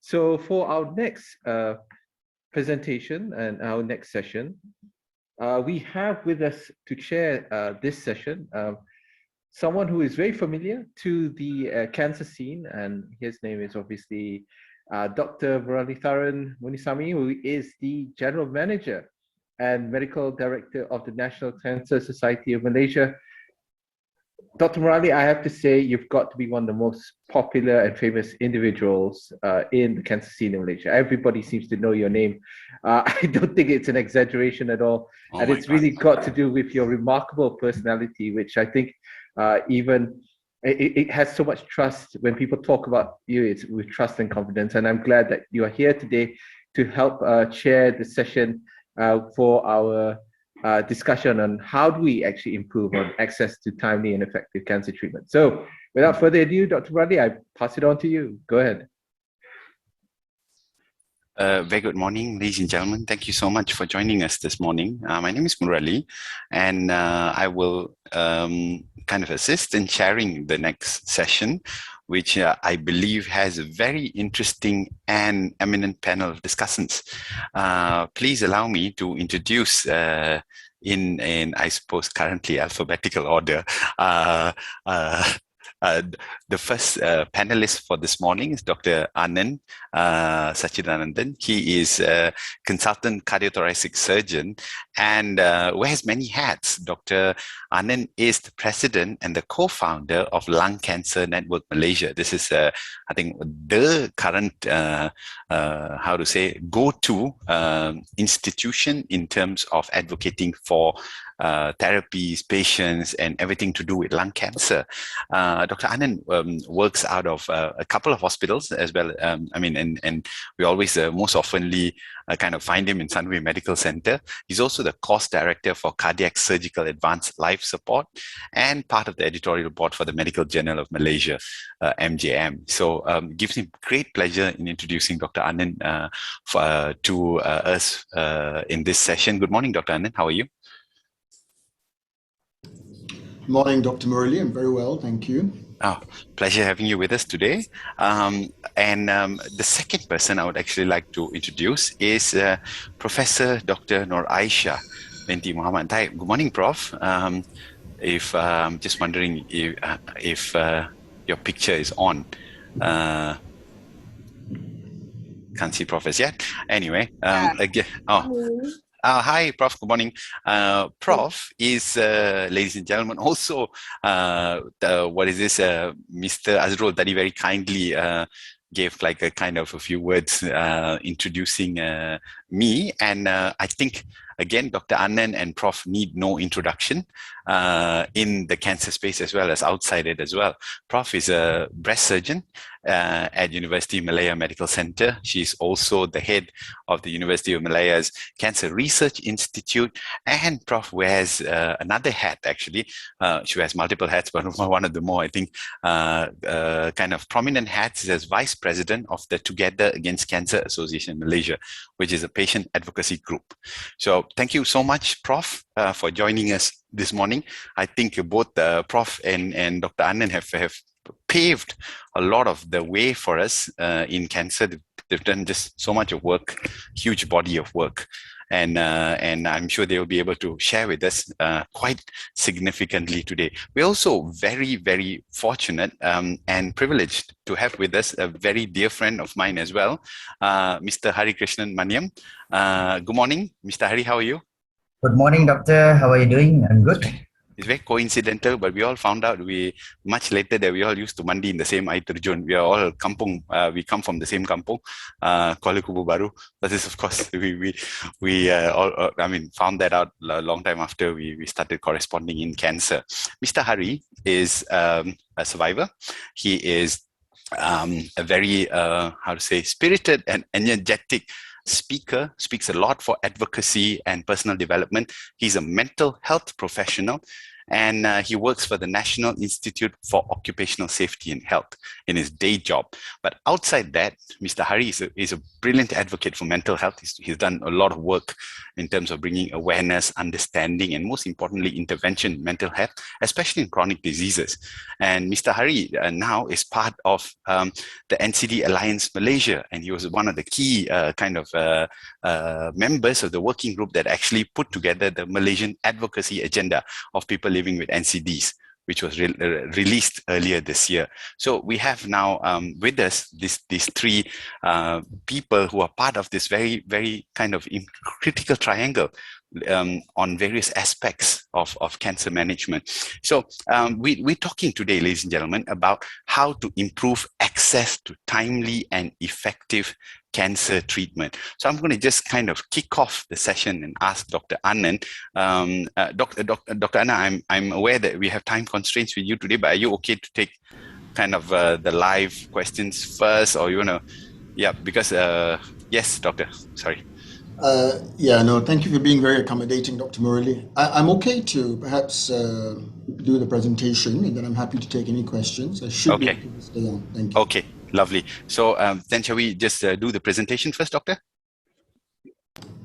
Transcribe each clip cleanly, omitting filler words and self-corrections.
So for our next presentation and our next session, we have with us to chair this session someone who is very familiar to the cancer scene, and his name is obviously Dr. Murallitharan Munisamy, who is the General Manager and Medical Director of the National Cancer Society of Malaysia. Dr. Murali, I have to say, you've got to be one of the most popular and famous individuals in the cancer scene in Malaysia. Everybody seems to know your name. I don't think it's an exaggeration at all. Oh, and it's really got to do with your remarkable personality, which I think it has so much trust. When people talk about you, it's with trust and confidence. And I'm glad that you are here today to help chair the session for our discussion on how do we actually improve on access to timely and effective cancer treatment. So without further ado, Dr. Bradley, I pass it on to you. Go ahead. Very good morning, ladies and gentlemen. Thank you so much for joining us this morning. My name is Murali, and I will kind of assist in chairing the next session, which I believe has a very interesting and eminent panel of discussants. Please allow me to introduce in I suppose currently alphabetical order the first panelist for this morning is Dr. Anand Sachithanandan. He is a consultant cardiothoracic surgeon and wears many hats. Dr. Anand is the president and the co-founder of Lung Cancer Network Malaysia. This is, I think, the current, how to say, go-to institution in terms of advocating for therapies, patients, and everything to do with lung cancer. Dr. Anand works out of a couple of hospitals as well. And we always most oftenly kind of find him in Sunway Medical Center. He's also the course director for Cardiac Surgical Advanced Life Support and part of the editorial board for the Medical Journal of Malaysia, MJM. So gives me great pleasure in introducing Dr. Anand to us in this session. Good morning, Dr. Anand. How are you? Morning, Dr. Murali. I'm very well, thank you. Oh, pleasure having you with us today. The second person I would actually like to introduce is Professor Dr. Aishah, Binti Muhammad Taib. Good morning, Prof. If I'm just wondering if your picture is on. Can't see Prof as yet. Anyway, again. Oh. Hi, Prof. Good morning. Prof is, ladies and gentlemen, also, Mr. Azrul Tadi very kindly gave like a kind of a few words introducing me. And I think, again, Dr. Anand and Prof need no introduction in the cancer space as well as outside it as well. Prof is a breast surgeon at University of Malaya Medical Center. She's also the head of the University of Malaya's Cancer Research Institute, and Prof wears another hat actually. She wears multiple hats, but one of the more, I think, kind of prominent hats is as Vice President of the Together Against Cancer Association Malaysia, which is a patient advocacy group. So thank you so much, Prof, for joining us this morning. I think both Prof and Dr. Anand have paved a lot of the way for us in cancer. They've done just so much of work, huge body of work. And I'm sure they will be able to share with us quite significantly today. We're also very, very fortunate and privileged to have with us a very dear friend of mine as well, Mr. Harikrishnan Maniam. Good morning, Mr. Hari, how are you? Good morning, doctor. How are you doing? I'm good. It's very coincidental, but we all found out much later that we all used to mandi in the same air terjun. We are all kampung. We come from the same kampung, Kuala Kubu Baru. But this, of course, we all, found that out a long time after we started corresponding in cancer. Mr. Hari is a survivor. He is a very, spirited and energetic speaker, speaks a lot for advocacy and personal development. He's a mental health professional and he works for the National Institute for Occupational Safety and Health in his day job. But outside that, Mr. Hari is a brilliant advocate for mental health. He's done a lot of work in terms of bringing awareness, understanding, and most importantly, intervention in mental health, especially in chronic diseases. And Mr. Hari now is part of the NCD Alliance Malaysia, and he was one of the key members of the working group that actually put together the Malaysian advocacy agenda of people living with NCDs, which was released earlier this year. So we have now with us these three people who are part of this very, very kind of critical triangle on various aspects of cancer management. So we're talking today, ladies and gentlemen, about how to improve access to timely and effective cancer treatment. So I'm going to just kind of kick off the session and ask Dr. Anand. Dr. Anand, I'm aware that we have time constraints with you today, but are you okay to take kind of the live questions first, or you want to, yeah, because, yes, doctor, sorry. Thank you for being very accommodating, Dr. Murali. I'm okay to perhaps do the presentation, and then I'm happy to take any questions. I should be able to stay on. Thank you. Okay, lovely. So then shall we just do the presentation first, doctor?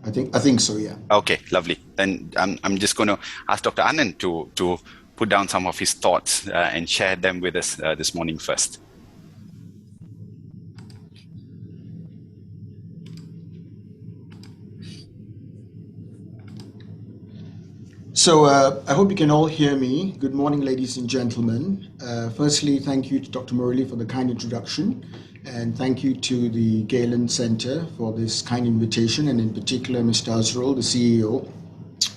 I think so, yeah. Okay, lovely. Then I'm just going to ask Dr. Anand to put down some of his thoughts and share them with us this morning first. So I hope you can all hear me. Good morning, ladies and gentlemen. Firstly, thank you to Dr. Murali for the kind introduction, and thank you to the Galen Center for this kind invitation, and in particular, Mr. Azrul, the CEO.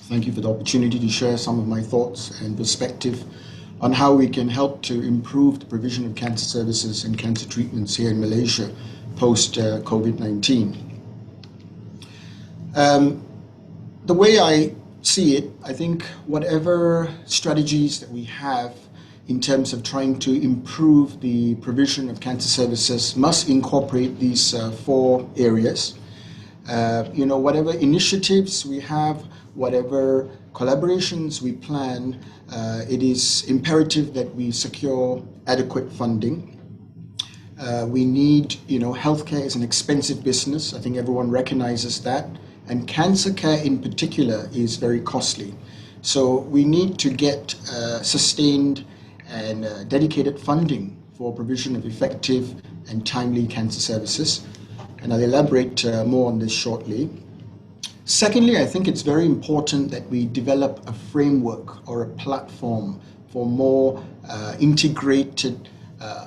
Thank you for the opportunity to share some of my thoughts and perspective on how we can help to improve the provision of cancer services and cancer treatments here in Malaysia post-COVID-19. The way I see it, I think whatever strategies that we have in terms of trying to improve the provision of cancer services must incorporate these four areas. Whatever initiatives we have, whatever collaborations we plan, it is imperative that we secure adequate funding. We need, healthcare is an expensive business. I think everyone recognizes that. And cancer care in particular is very costly. So we need to get sustained and dedicated funding for provision of effective and timely cancer services. And I'll elaborate more on this shortly. Secondly, I think it's very important that we develop a framework or a platform for more integrated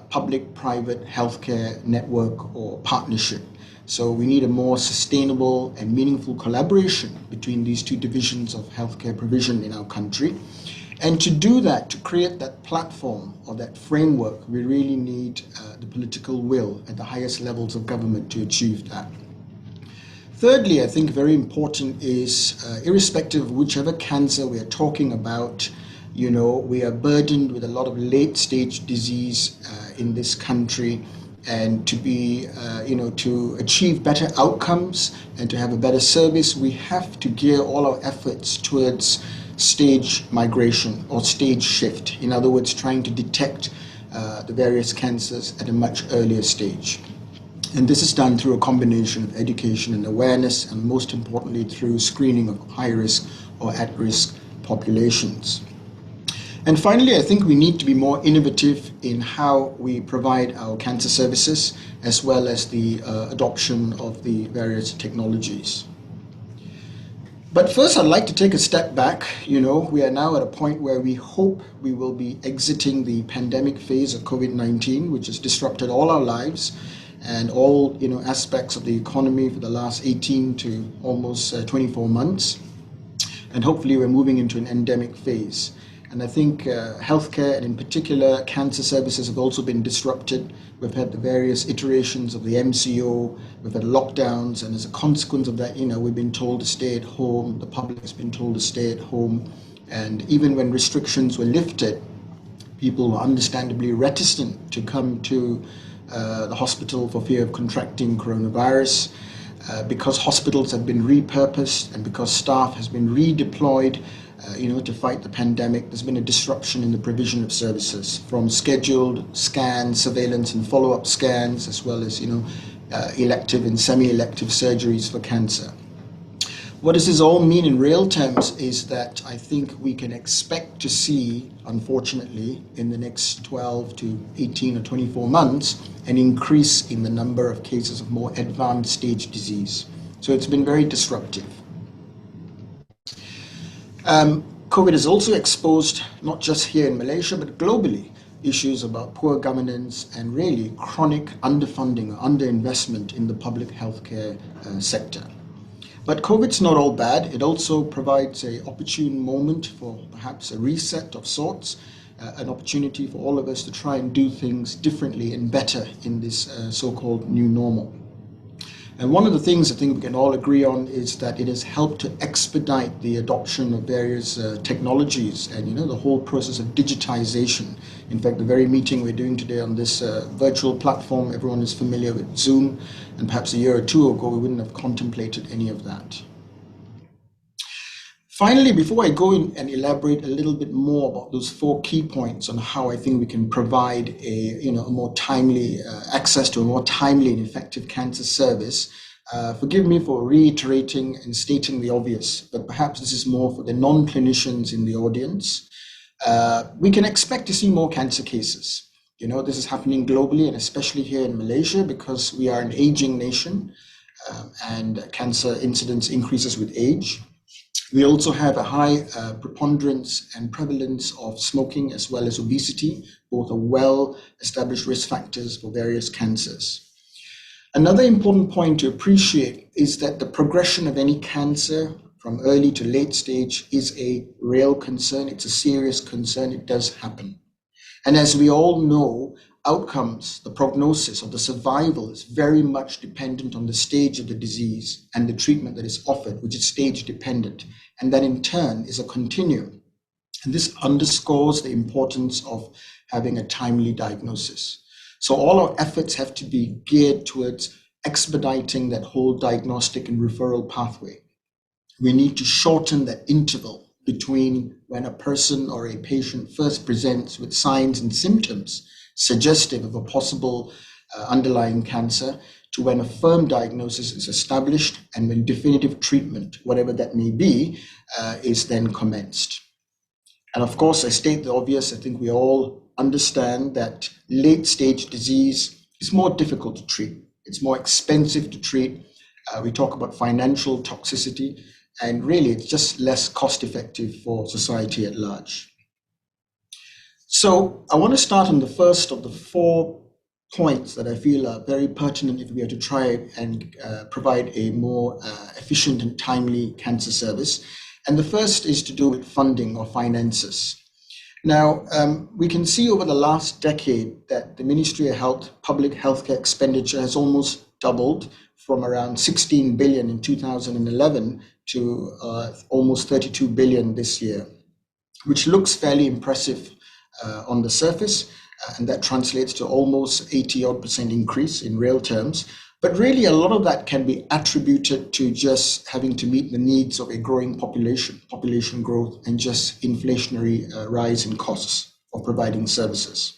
public-private healthcare network or partnership. So we need a more sustainable and meaningful collaboration between these two divisions of healthcare provision in our country. And to do that, to create that platform or that framework, we really need the political will at the highest levels of government to achieve that. Thirdly, I think very important is, irrespective of whichever cancer we are talking about, we are burdened with a lot of late-stage disease in this country. And to be, to achieve better outcomes and to have a better service, we have to gear all our efforts towards stage migration or stage shift. In other words, trying to detect the various cancers at a much earlier stage. And this is done through a combination of education and awareness, and most importantly, through screening of high-risk or at-risk populations. And finally, I think we need to be more innovative in how we provide our cancer services, as well as the adoption of the various technologies. But first, I'd like to take a step back. We are now at a point where we hope we will be exiting the pandemic phase of COVID-19, which has disrupted all our lives and all aspects of the economy for the last 18 to almost 24 months. And hopefully we're moving into an endemic phase. And I think healthcare, and in particular cancer services, have also been disrupted. We've had the various iterations of the MCO, we've had lockdowns, and as a consequence of that, we've been told to stay at home, the public has been told to stay at home. And even when restrictions were lifted, people were understandably reticent to come to the hospital for fear of contracting coronavirus. Because hospitals have been repurposed and because staff has been redeployed, to fight the pandemic, there's been a disruption in the provision of services, from scheduled scans, surveillance and follow-up scans, as well as, elective and semi-elective surgeries for cancer. What does this all mean in real terms is that I think we can expect to see, unfortunately, in the next 12 to 18 or 24 months, an increase in the number of cases of more advanced stage disease. So it's been very disruptive. COVID has also exposed, not just here in Malaysia, but globally, issues about poor governance and really chronic underfunding or underinvestment in the public healthcare sector. But COVID's not all bad. It also provides an opportune moment for perhaps a reset of sorts, an opportunity for all of us to try and do things differently and better in this so-called new normal. And one of the things I think we can all agree on is that it has helped to expedite the adoption of various technologies and the whole process of digitization. In fact, the very meeting we're doing today on this virtual platform, everyone is familiar with Zoom, and perhaps a year or two ago we wouldn't have contemplated any of that. Finally, before I go in and elaborate a little bit more about those 4 key points on how I think we can provide a more timely access to a more timely and effective cancer service, forgive me for reiterating and stating the obvious, but perhaps this is more for the non-clinicians in the audience. We can expect to see more cancer cases. This is happening globally and especially here in Malaysia because we are an aging nation and cancer incidence increases with age. We also have a high preponderance and prevalence of smoking as well as obesity, both are well-established risk factors for various cancers. Another important point to appreciate is that the progression of any cancer from early to late stage is a real concern. It's a serious concern. It does happen. And as we all know, outcomes, the prognosis or the survival is very much dependent on the stage of the disease and the treatment that is offered, which is stage dependent. And that in turn is a continuum. And this underscores the importance of having a timely diagnosis. So all our efforts have to be geared towards expediting that whole diagnostic and referral pathway. We need to shorten that interval between when a person or a patient first presents with signs and symptoms suggestive of a possible underlying cancer to when a firm diagnosis is established and when definitive treatment, whatever that may be, is then commenced. And of course, I state the obvious. I think we all understand that late stage disease is more difficult to treat. It's more expensive to treat. We talk about financial toxicity, and really it's just less cost effective for society at large. So I want to start on the first of the 4 points that I feel are very pertinent if we are to try and provide a more efficient and timely cancer service. And the first is to do with funding or finances. Now, we can see over the last decade that the Ministry of Health public healthcare expenditure has almost doubled from around 16 billion in 2011 to almost 32 billion this year, which looks fairly impressive on the surface, and that translates to almost 80% increase in real terms. But really a lot of that can be attributed to just having to meet the needs of a growing population growth, and just inflationary rise in costs of providing services.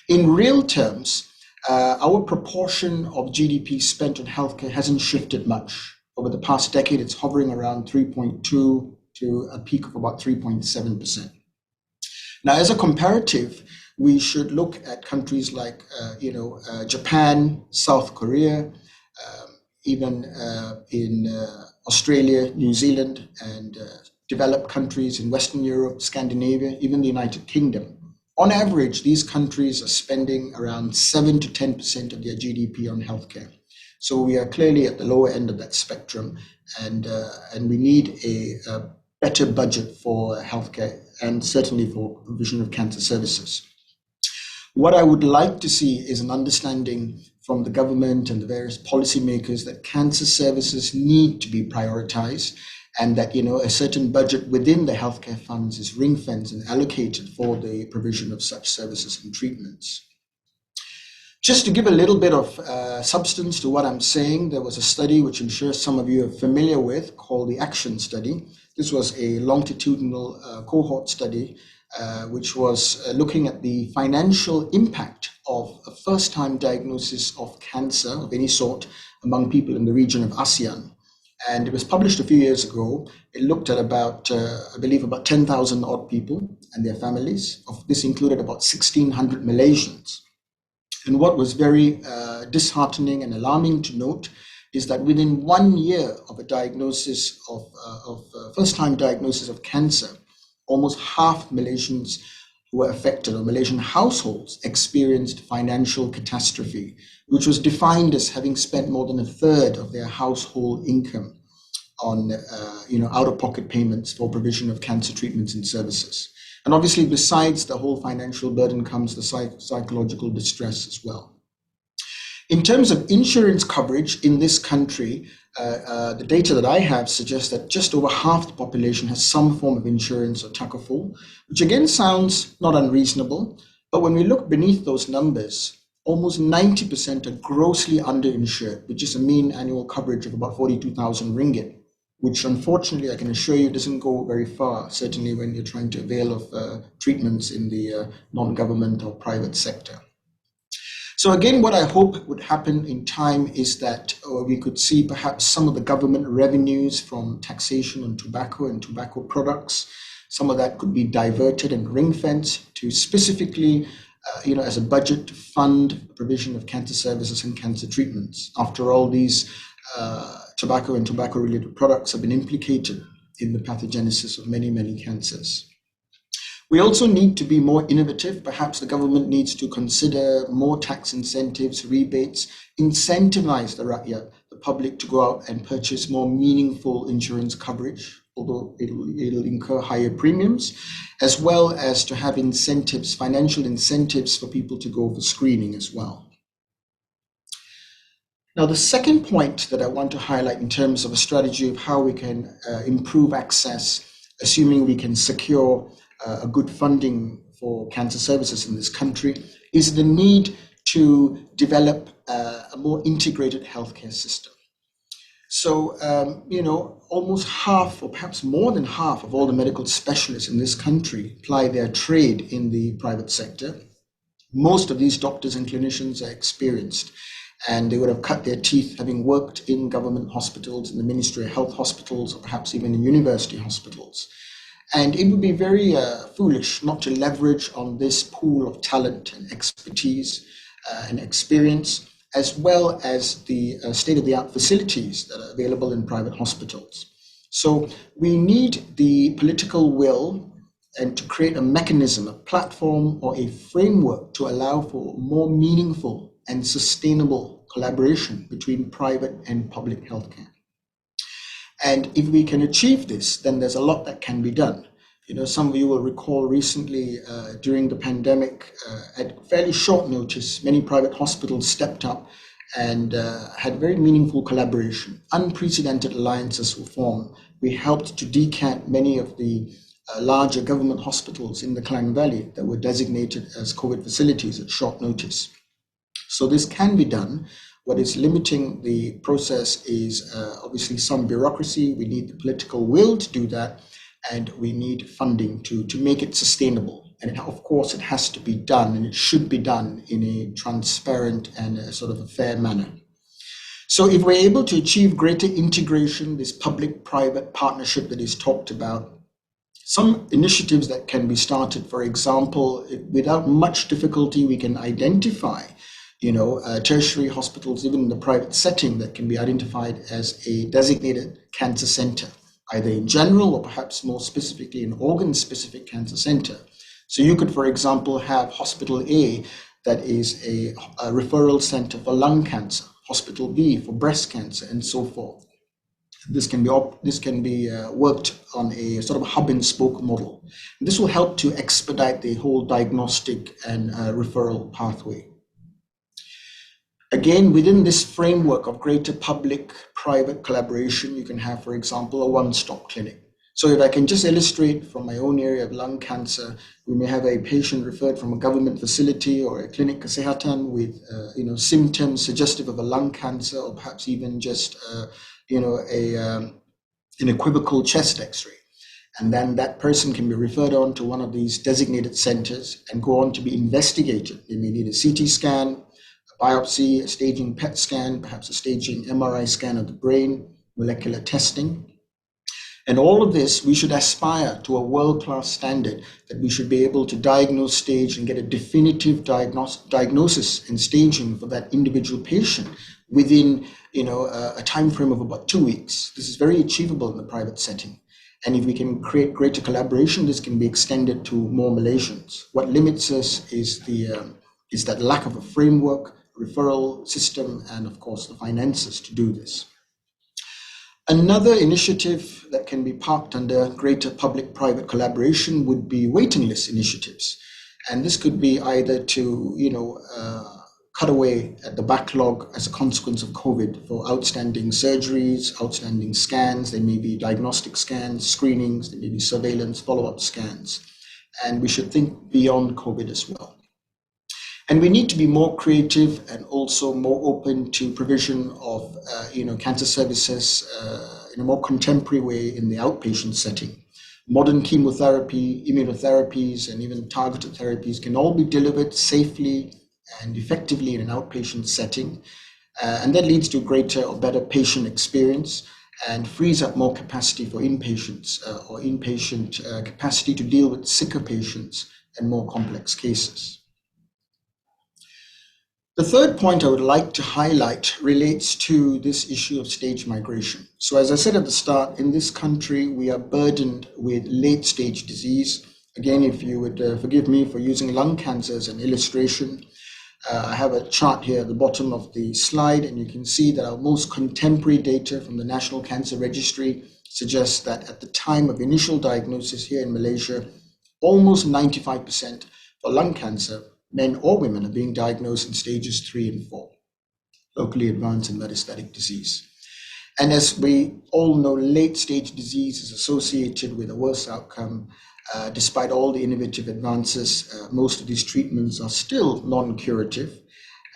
In real terms, our proportion of GDP spent on healthcare hasn't shifted much. Over the past decade, it's hovering around 3.2 to a peak of about 3.7%. Now, as a comparative, we should look at countries like, Japan, South Korea, even in Australia, New Zealand, and developed countries in Western Europe, Scandinavia, even the United Kingdom. On average, these countries are spending around 7 to 10% of their GDP on healthcare. So we are clearly at the lower end of that spectrum, and we need a better budget for healthcare and certainly for provision of cancer services. What I would like to see is an understanding from the government and the various policymakers that cancer services need to be prioritized, and that a certain budget within the healthcare funds is ring-fenced and allocated for the provision of such services and treatments. Just to give a little bit of substance to what I'm saying, there was a study which I'm sure some of you are familiar with called the ACTION study. This was a longitudinal cohort study, which was looking at the financial impact of a first-time diagnosis of cancer of any sort among people in the region of ASEAN. And it was published a few years ago. It looked at about, I believe, about 10,000 odd people and their families. This included about 1,600 Malaysians. And what was very disheartening and alarming to note is that within 1 year of a diagnosis of first-time diagnosis of cancer, almost half Malaysians who were affected, or Malaysian households, experienced financial catastrophe, which was defined as having spent more than a third of their household income on out-of-pocket payments for provision of cancer treatments and services. And obviously, besides the whole financial burden comes the psychological distress as well. In terms of insurance coverage in this country, the data that I have suggests that just over half the population has some form of insurance or takaful, which again sounds not unreasonable. But when we look beneath those numbers, almost 90% are grossly underinsured, which is a mean annual coverage of about 42,000 ringgit, which unfortunately I can assure you doesn't go very far, certainly when you're trying to avail of treatments in the non-government or private sector. So again, what I hope would happen in time is that we could see perhaps some of the government revenues from taxation on tobacco and tobacco products. Some of that could be diverted and ring-fenced to specifically, as a budget to fund the provision of cancer services and cancer treatments. After all, these tobacco and tobacco-related products have been implicated in the pathogenesis of many, many cancers. We also need to be more innovative. Perhaps the government needs to consider more tax incentives, rebates, incentivize the rakyat, the public, to go out and purchase more meaningful insurance coverage, although it'll incur higher premiums, as well as to have incentives, financial incentives for people to go for screening as well. Now, the second point that I want to highlight in terms of a strategy of how we can improve access, assuming we can secure a good funding for cancer services in this country, is the need to develop a more integrated healthcare system. So, almost half, or perhaps more than half, of all the medical specialists in this country ply their trade in the private sector. Most of these doctors and clinicians are experienced, and they would have cut their teeth having worked in government hospitals, in the Ministry of Health hospitals, or perhaps even in university hospitals. And it would be very foolish not to leverage on this pool of talent and expertise and experience, as well as the state-of-the-art facilities that are available in private hospitals. So we need the political will and to create a mechanism, a platform, or a framework to allow for more meaningful and sustainable collaboration between private and public healthcare. And if we can achieve this, then there's a lot that can be done. Some of you will recall recently during the pandemic, at fairly short notice, many private hospitals stepped up and had very meaningful collaboration. Unprecedented alliances were formed. We helped to decant many of the larger government hospitals in the Klang Valley that were designated as COVID facilities at short notice. So this can be done. What is limiting the process is obviously some bureaucracy. We need the political will to do that, and we need funding to make it sustainable. And of course, it has to be done, and it should be done in a transparent and a sort of a fair manner. So if we're able to achieve greater integration, this public-private partnership that is talked about, some initiatives that can be started, for example, without much difficulty, we can identify tertiary hospitals, even in the private setting, that can be identified as a designated cancer center, either in general or perhaps more specifically an organ-specific cancer center. So you could, for example, have Hospital A that is a referral center for lung cancer, Hospital B for breast cancer, and so forth. This can be worked on a sort of hub and spoke model. And this will help to expedite the whole diagnostic and referral pathway. Again, within this framework of greater public-private collaboration, you can have, for example, a one-stop clinic. So if I can just illustrate from my own area of lung cancer, we may have a patient referred from a government facility or a clinic kesehatan with symptoms suggestive of a lung cancer, or perhaps even just an equivocal chest X-ray. And then that person can be referred on to one of these designated centers and go on to be investigated. They may need a CT scan, a biopsy, a staging PET scan, perhaps a staging MRI scan of the brain, molecular testing. And all of this, we should aspire to a world-class standard that we should be able to diagnose, stage, and get a definitive diagnosis and staging for that individual patient within a time frame of about 2 weeks. This is very achievable in the private setting. And if we can create greater collaboration, this can be extended to more Malaysians. What limits us is that lack of a framework, referral system, and of course the finances to do this. Another initiative that can be parked under greater public-private collaboration would be waiting list initiatives. And this could be either to, cut away at the backlog as a consequence of COVID for outstanding surgeries, outstanding scans. There may be diagnostic scans, screenings, there may be surveillance, follow-up scans. And we should think beyond COVID as well. And we need to be more creative and also more open to provision of, cancer services in a more contemporary way in the outpatient setting. Modern chemotherapy, immunotherapies, and even targeted therapies can all be delivered safely and effectively in an outpatient setting. And that leads to greater or better patient experience and frees up more capacity for inpatients or inpatient capacity to deal with sicker patients and more complex cases. The third point I would like to highlight relates to this issue of stage migration. So as I said at the start, in this country, we are burdened with late stage disease. Again, if you would forgive me for using lung cancer as an illustration, I have a chart here at the bottom of the slide, and you can see that our most contemporary data from the National Cancer Registry suggests that at the time of initial diagnosis here in Malaysia, almost 95% for lung cancer, men or women, are being diagnosed in stages 3 and 4, locally advanced and metastatic disease. And as we all know, late stage disease is associated with a worse outcome. Despite all the innovative advances, most of these treatments are still non-curative,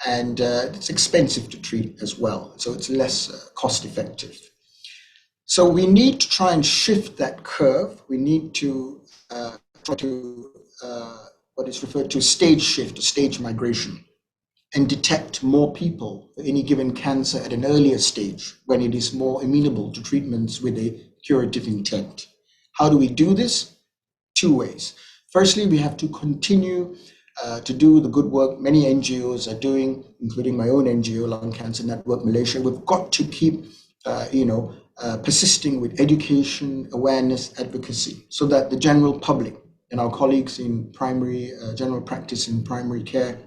and it's expensive to treat as well, so it's less cost effective. So we need to try and shift that curve. We need to try to what is referred to stage shift or stage migration, and detect more people for any given cancer at an earlier stage when it is more amenable to treatments with a curative intent. How do we do this? 2 ways. Firstly, we have to continue to do the good work many NGOs are doing, including my own NGO, Lung Cancer Network Malaysia. We've got to keep, persisting with education, awareness, advocacy, so that the general public and our colleagues in primary general practice in primary care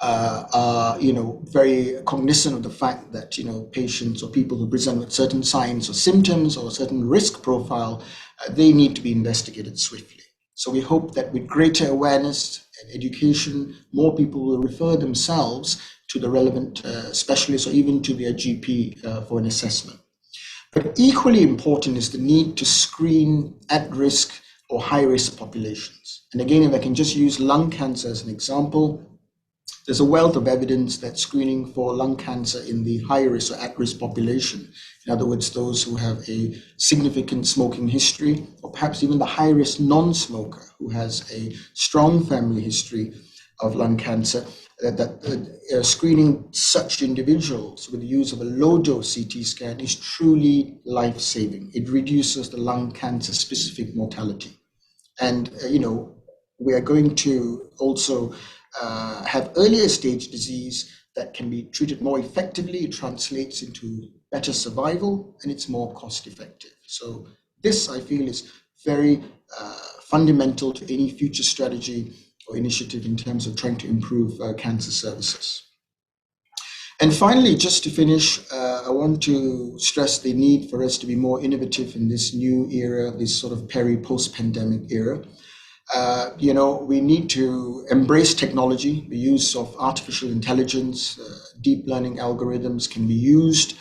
are very cognizant of the fact that patients or people who present with certain signs or symptoms or a certain risk profile, they need to be investigated swiftly. So we hope that with greater awareness and education, more people will refer themselves to the relevant specialists or even to their GP for an assessment. But equally important is the need to screen at-risk or high-risk populations. And again, if I can just use lung cancer as an example, there's a wealth of evidence that screening for lung cancer in the high-risk or at-risk population, in other words, those who have a significant smoking history, or perhaps even the high-risk non-smoker who has a strong family history of lung cancer, screening such individuals with the use of a low-dose CT scan is truly life-saving. It reduces the lung cancer-specific mortality. And, we are going to also have earlier stage disease that can be treated more effectively. It translates into better survival, and it's more cost effective. So this, I feel, is very fundamental to any future strategy or initiative in terms of trying to improve cancer services. And finally, just to finish, I want to stress the need for us to be more innovative in this new era, this sort of post-pandemic era. We need to embrace technology. The use of artificial intelligence, deep learning algorithms can be used,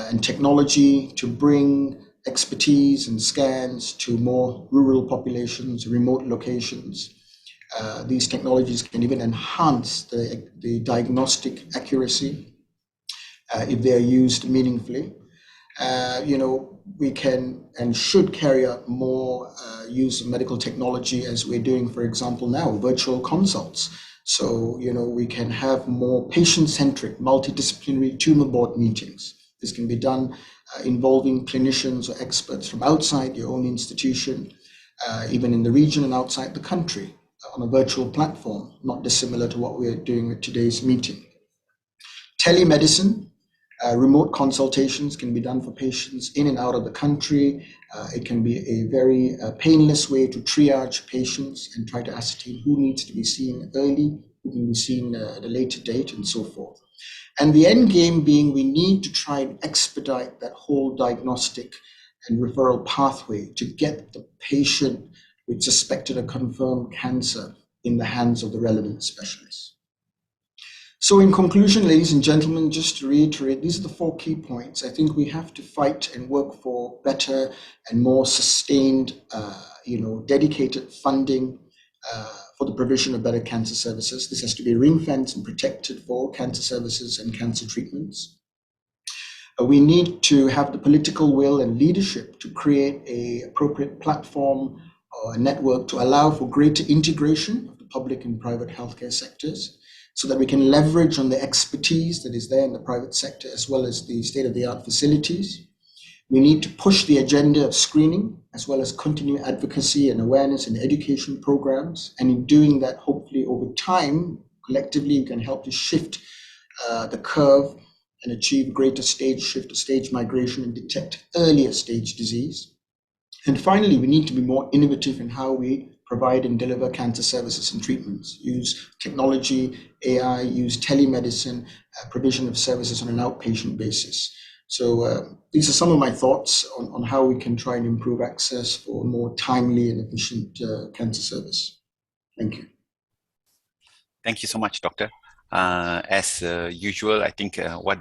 and technology to bring expertise and scans to more rural populations, remote locations. These technologies can even enhance the diagnostic accuracy if they are used meaningfully. we can and should carry out more use of medical technology, as we're doing, for example, now, virtual consults. So, we can have more patient-centric, multidisciplinary tumor board meetings. This can be done involving clinicians or experts from outside your own institution, even in the region and outside the country, on a virtual platform, not dissimilar to what we're doing with today's meeting. Telemedicine, remote consultations can be done for patients in and out of the country. It can be a very painless way to triage patients and try to ascertain who needs to be seen early, who can be seen at a later date, and so forth. And the end game being, we need to try and expedite that whole diagnostic and referral pathway to get the patient with suspected or confirmed cancer in the hands of the relevant specialists. So in conclusion, ladies and gentlemen, just to reiterate, these are the 4 key points. I think we have to fight and work for better and more sustained, dedicated funding for the provision of better cancer services. This has to be ring-fenced and protected for all cancer services and cancer treatments. We need to have the political will and leadership to create an appropriate platform or a network to allow for greater integration of the public and private healthcare sectors, so that we can leverage on the expertise that is there in the private sector, as well as the state-of-the-art facilities. We need to push the agenda of screening, as well as continue advocacy and awareness and education programs. And in doing that, hopefully over time, collectively, we can help to shift the curve and achieve greater stage shift or stage migration and detect earlier stage disease. And finally, we need to be more innovative in how we provide and deliver cancer services and treatments, use technology, AI, use telemedicine, provision of services on an outpatient basis. So these are some of my thoughts on how we can try and improve access for a more timely and efficient cancer service. Thank you. Thank you so much, Doctor. As usual, I think what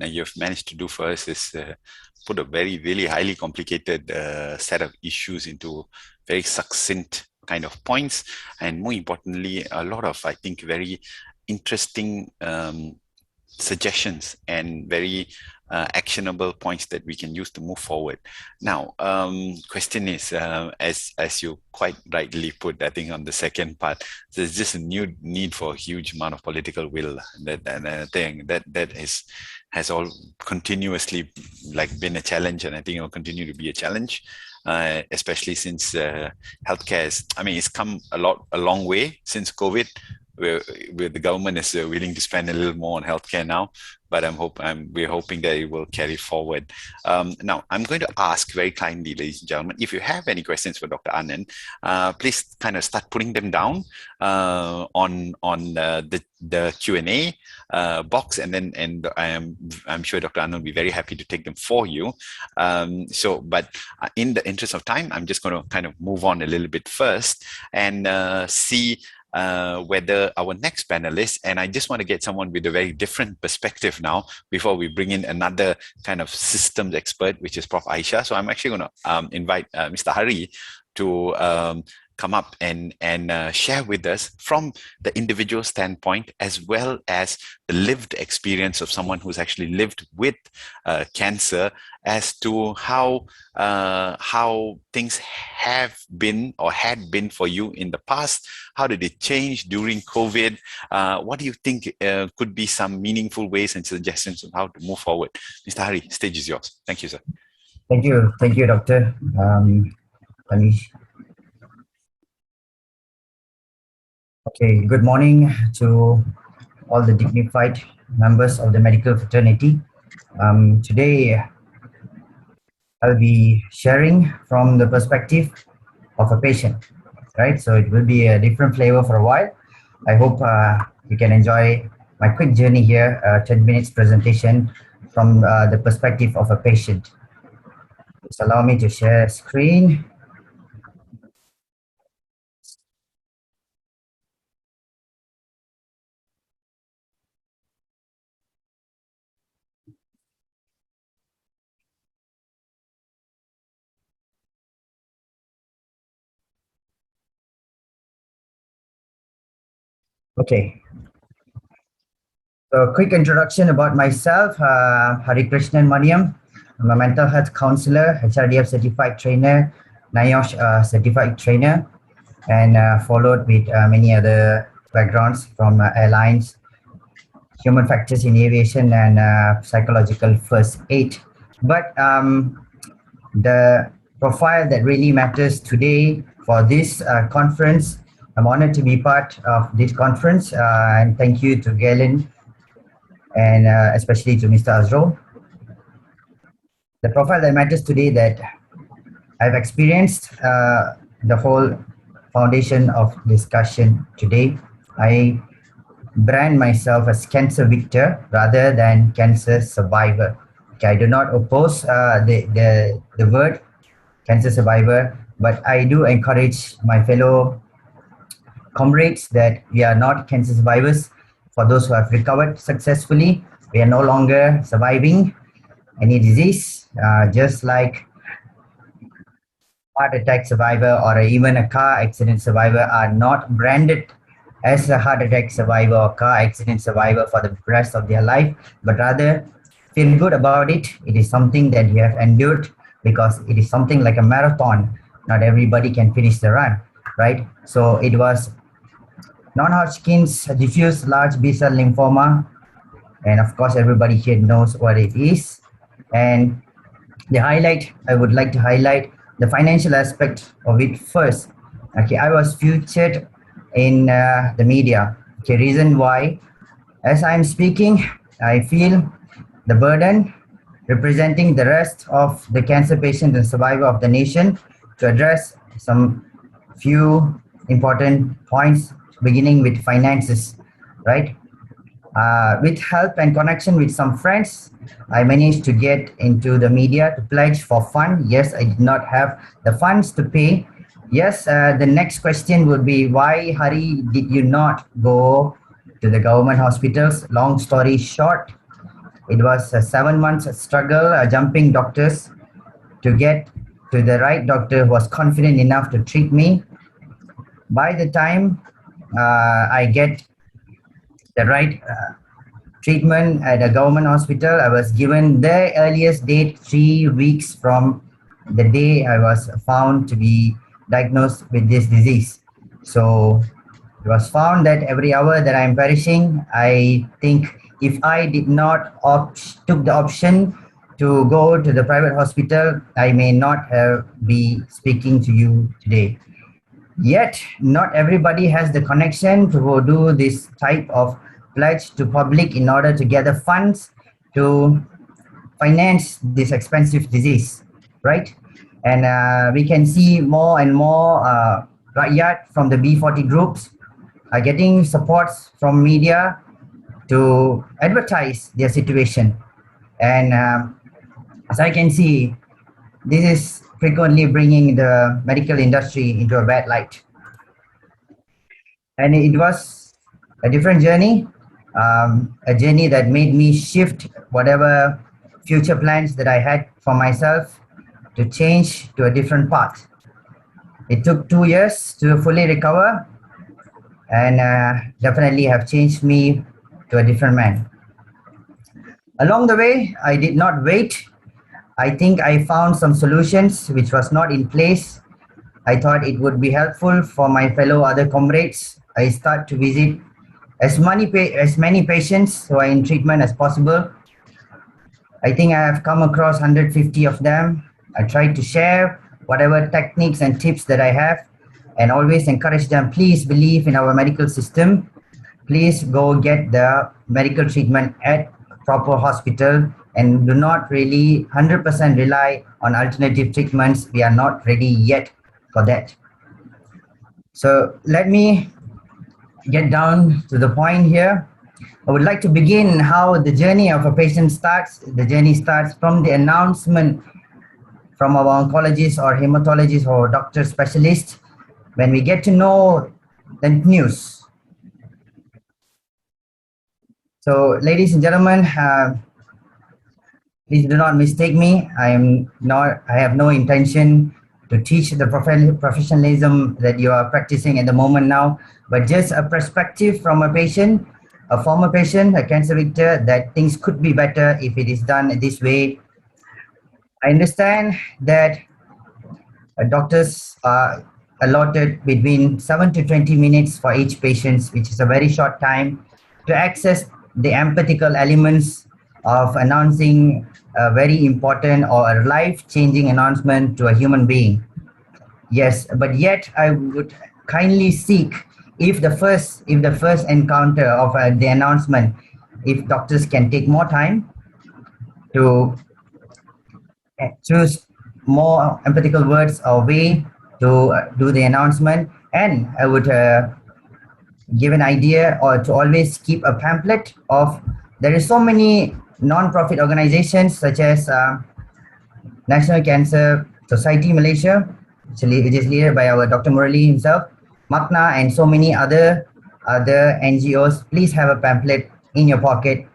you've managed to do for us is put a really highly complicated set of issues into very succinct kind of points, and more importantly, a lot of, I think, very interesting suggestions and very actionable points that we can use to move forward. Now, question is, as you quite rightly put, I think on the second part, there's just a new need for a huge amount of political will that has all continuously been a challenge, and I think it will continue to be a challenge. Especially since healthcare it's come a long way since COVID, where the government is willing to spend a little more on healthcare now, but we're hoping that it will carry forward. Now, I'm going to ask very kindly, ladies and gentlemen, if you have any questions for Dr. Anand, please kind of start putting them down on the Q&A box, and I'm sure Dr. Anand will be very happy to take them for you. But in the interest of time, I'm just going to kind of move on a little bit first and see whether our next panelist, and I just want to get someone with a very different perspective now before we bring in another kind of systems expert, which is Prof. Aishah. So I'm actually going to invite Mr. Hari to come up and share with us from the individual standpoint, as well as the lived experience of someone who's actually lived with cancer, as to how things have been or had been for you in the past. How did it change during COVID? What do you think could be some meaningful ways and suggestions on how to move forward? Mr. Hari, stage is yours. Thank you, sir. Thank you, Doctor. Okay, good morning to all the dignified members of the medical fraternity. Today, I'll be sharing from the perspective of a patient, right? So it will be a different flavor for a while. I hope you can enjoy my quick journey here, 10 minutes presentation from the perspective of a patient. Just allow me to share screen. Okay. So quick introduction about myself, Harikrishnan Maniam. I'm a mental health counselor, HRDF certified trainer, NIOSH certified trainer, and followed with many other backgrounds from airlines, human factors in aviation, and psychological first aid. But the profile that really matters today for this conference, I'm honored to be part of this conference, and thank you to Galen and especially to Mr. Azro. The profile that matters today that I've experienced the whole foundation of discussion today. I brand myself as cancer victor rather than cancer survivor. Okay, I do not oppose the word cancer survivor, but I do encourage my fellow comrades that we are not cancer survivors. For those who have recovered successfully, we are no longer surviving any disease, just like heart attack survivor or even a car accident survivor are not branded as a heart attack survivor or car accident survivor for the rest of their life, but rather feel good about it. It is something that you have endured because it is something like a marathon. Not everybody can finish the run, right? So it was non-Hodgkin's diffuse large B-cell lymphoma, and of course everybody here knows what it is. And I would like to highlight the financial aspect of it first. Okay, I was featured in the media. Okay, reason why, as I'm speaking, I feel the burden representing the rest of the cancer patient and survivor of the nation to address some few important points, beginning with finances, right? With help and connection with some friends, I managed to get into the media to pledge for fund. Yes, I did not have the funds to pay. Yes, the next question would be, why, Hari, did you not go to the government hospitals? Long story short, it was a 7 months struggle, jumping doctors to get to the right doctor who was confident enough to treat me. By the time I get the right treatment at a government hospital, I was given the earliest date 3 weeks from the day I was found to be diagnosed with this disease. So it was found that every hour that I'm perishing, I think if I did not took the option to go to the private hospital, I may not be speaking to you today. Yet, not everybody has the connection to do this type of pledge to public in order to gather funds to finance this expensive disease, right? And we can see more and more rakyat from the B40 groups are getting supports from media to advertise their situation. And as I can see, this is frequently bringing the medical industry into a bad light. And it was a different journey, a journey that made me shift whatever future plans that I had for myself to change to a different path. It took 2 years to fully recover, and definitely have changed me to a different man. Along the way, I did not wait. I think I found some solutions which was not in place. I thought it would be helpful for my fellow other comrades. I start to visit as many patients who are in treatment as possible. I think I have come across 150 of them. I tried to share whatever techniques and tips that I have, and always encourage them, please believe in our medical system. Please go get the medical treatment at proper hospital, and do not really 100% rely on alternative treatments. We are not ready yet for that. So let me get down to the point here. I would like to begin how the journey of a patient starts. The journey starts from the announcement from our oncologist or hematologist or doctor specialist when we get to know the news. So, ladies and gentlemen, please do not mistake me. I have no intention to teach the professionalism that you are practicing at the moment now, but just a perspective from a patient, a former patient, a cancer victor, that things could be better if it is done this way. I understand that doctors are allotted between 7 to 20 minutes for each patient, which is a very short time to access the empathical elements of announcing a very important or a life-changing announcement to a human being. Yes, but yet I would kindly seek if the first encounter of the announcement, if doctors can take more time to choose more empathical words or way to do the announcement, and I would give an idea or to always keep a pamphlet of there is so many non-profit organizations such as National Cancer Society Malaysia, which is led by our Dr. Murali himself, Makna, and so many other NGOs. Please have a pamphlet in your pocket.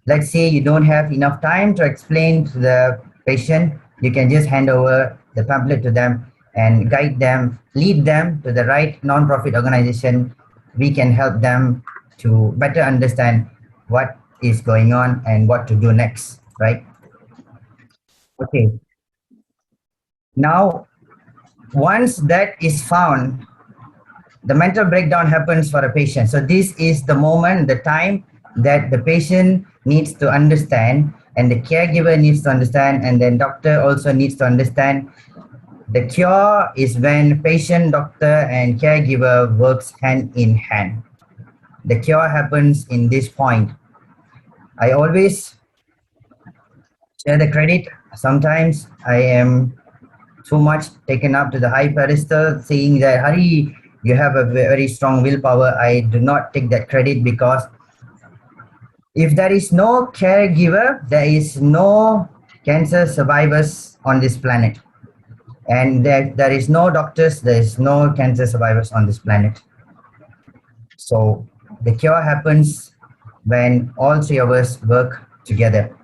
Let's say you don't have enough time to explain to the patient, you can just hand over the pamphlet to them and guide them, lead them to the right non-profit organization. We can help them to better understand what is going on and what to do next, right? Okay. Now, once that is found, the mental breakdown happens for a patient. So this is the moment, the time that the patient needs to understand, and the caregiver needs to understand, and then doctor also needs to understand. The cure is when patient, doctor, and caregiver works hand in hand. The cure happens in this point. I always share the credit. Sometimes I am too much taken up to the high pedestal, saying that, Hari, you have a very strong willpower. I do not take that credit, because if there is no caregiver, there is no cancer survivors on this planet. And there is no doctors, there is no cancer survivors on this planet. So the cure happens when all three of us work together.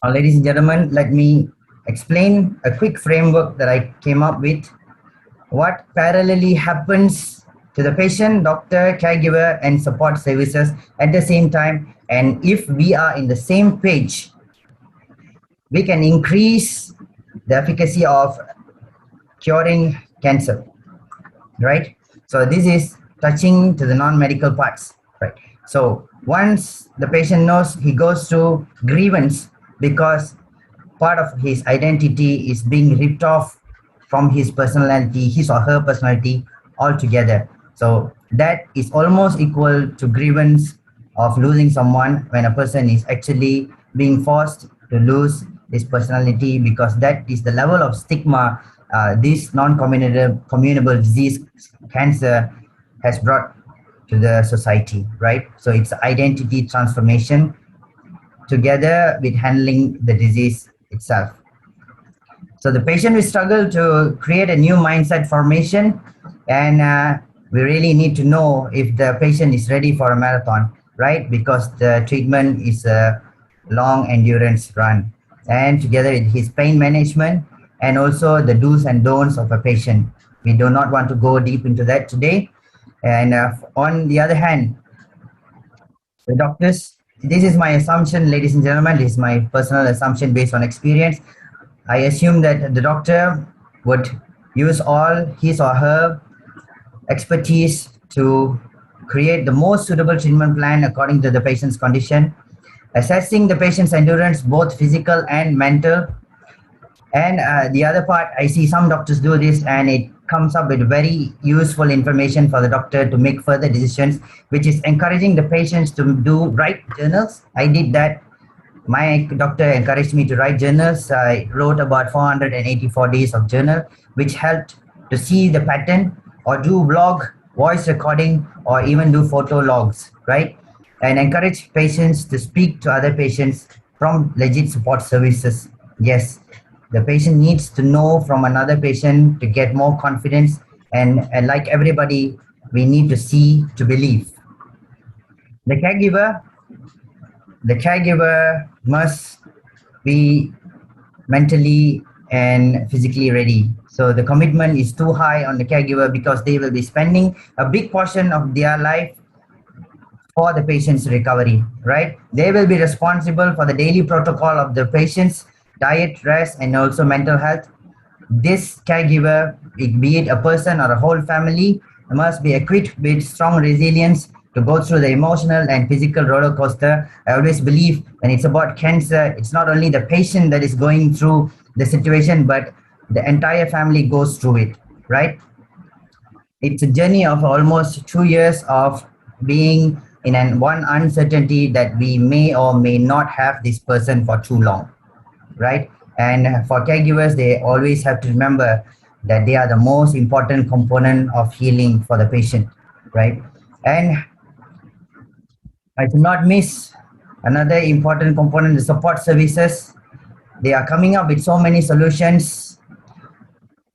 Now, ladies and gentlemen, let me explain a quick framework that I came up with. What parallelly happens to the patient, doctor, caregiver, and support services at the same time. And if we are in the same page, we can increase the efficacy of curing cancer, right? So this is touching to the non-medical parts, right? So once the patient knows, he goes through grievance because part of his identity is being ripped off from his personality, his or her personality altogether. So that is almost equal to grievance of losing someone, when a person is actually being forced to lose his personality, because that is the level of stigma this non-communicable disease, cancer, has brought to the society, right? So it's identity transformation together with handling the disease itself. So the patient will struggle to create a new mindset formation, and we really need to know if the patient is ready for a marathon, right? Because the treatment is a long endurance run, and together with his pain management and also the do's and don'ts of a patient. We do not want to go deep into that today. And on the other hand, the doctors, this is my assumption, ladies and gentlemen, this is my personal assumption based on experience. I assume that the doctor would use all his or her expertise to create the most suitable treatment plan according to the patient's condition, assessing the patient's endurance, both physical and mental. And the other part, I see some doctors do this, and it comes up with very useful information for the doctor to make further decisions, which is encouraging the patients to write journals. I did that. My doctor encouraged me to write journals. I wrote about 484 days of journal, which helped to see the pattern, or do blog, voice recording, or even do photo logs, right? And encourage patients to speak to other patients from legit support services. Yes, the patient needs to know from another patient to get more confidence, and like everybody, we need to see to believe. The caregiver must be mentally and physically ready. So the commitment is too high on the caregiver, because they will be spending a big portion of their life for the patient's recovery, right? They will be responsible for the daily protocol of the patients. diet, rest, and also mental health. This caregiver, be it a person or a whole family, must be equipped with strong resilience to go through the emotional and physical roller coaster. I always believe when it's about cancer, it's not only the patient that is going through the situation, but the entire family goes through it, right? It's a journey of almost 2 years of being in one uncertainty that we may or may not have this person for too long, right? And for caregivers, they always have to remember that they are the most important component of healing for the patient, right? And I should not miss another important component, the support services. They are coming up with so many solutions,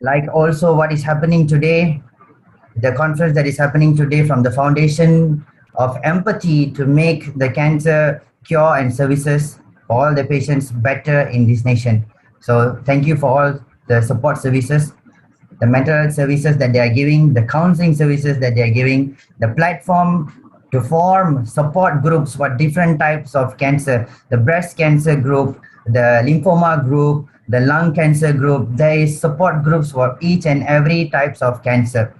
like also what is happening today, the conference that is happening today from the Foundation of Empathy to make the cancer cure and services for all the patients better in this nation. So thank you for all the support services, the mental health services that they are giving, the counseling services that they are giving, the platform to form support groups for different types of cancer, the breast cancer group, the lymphoma group, the lung cancer group. There is support groups for each and every types of cancer.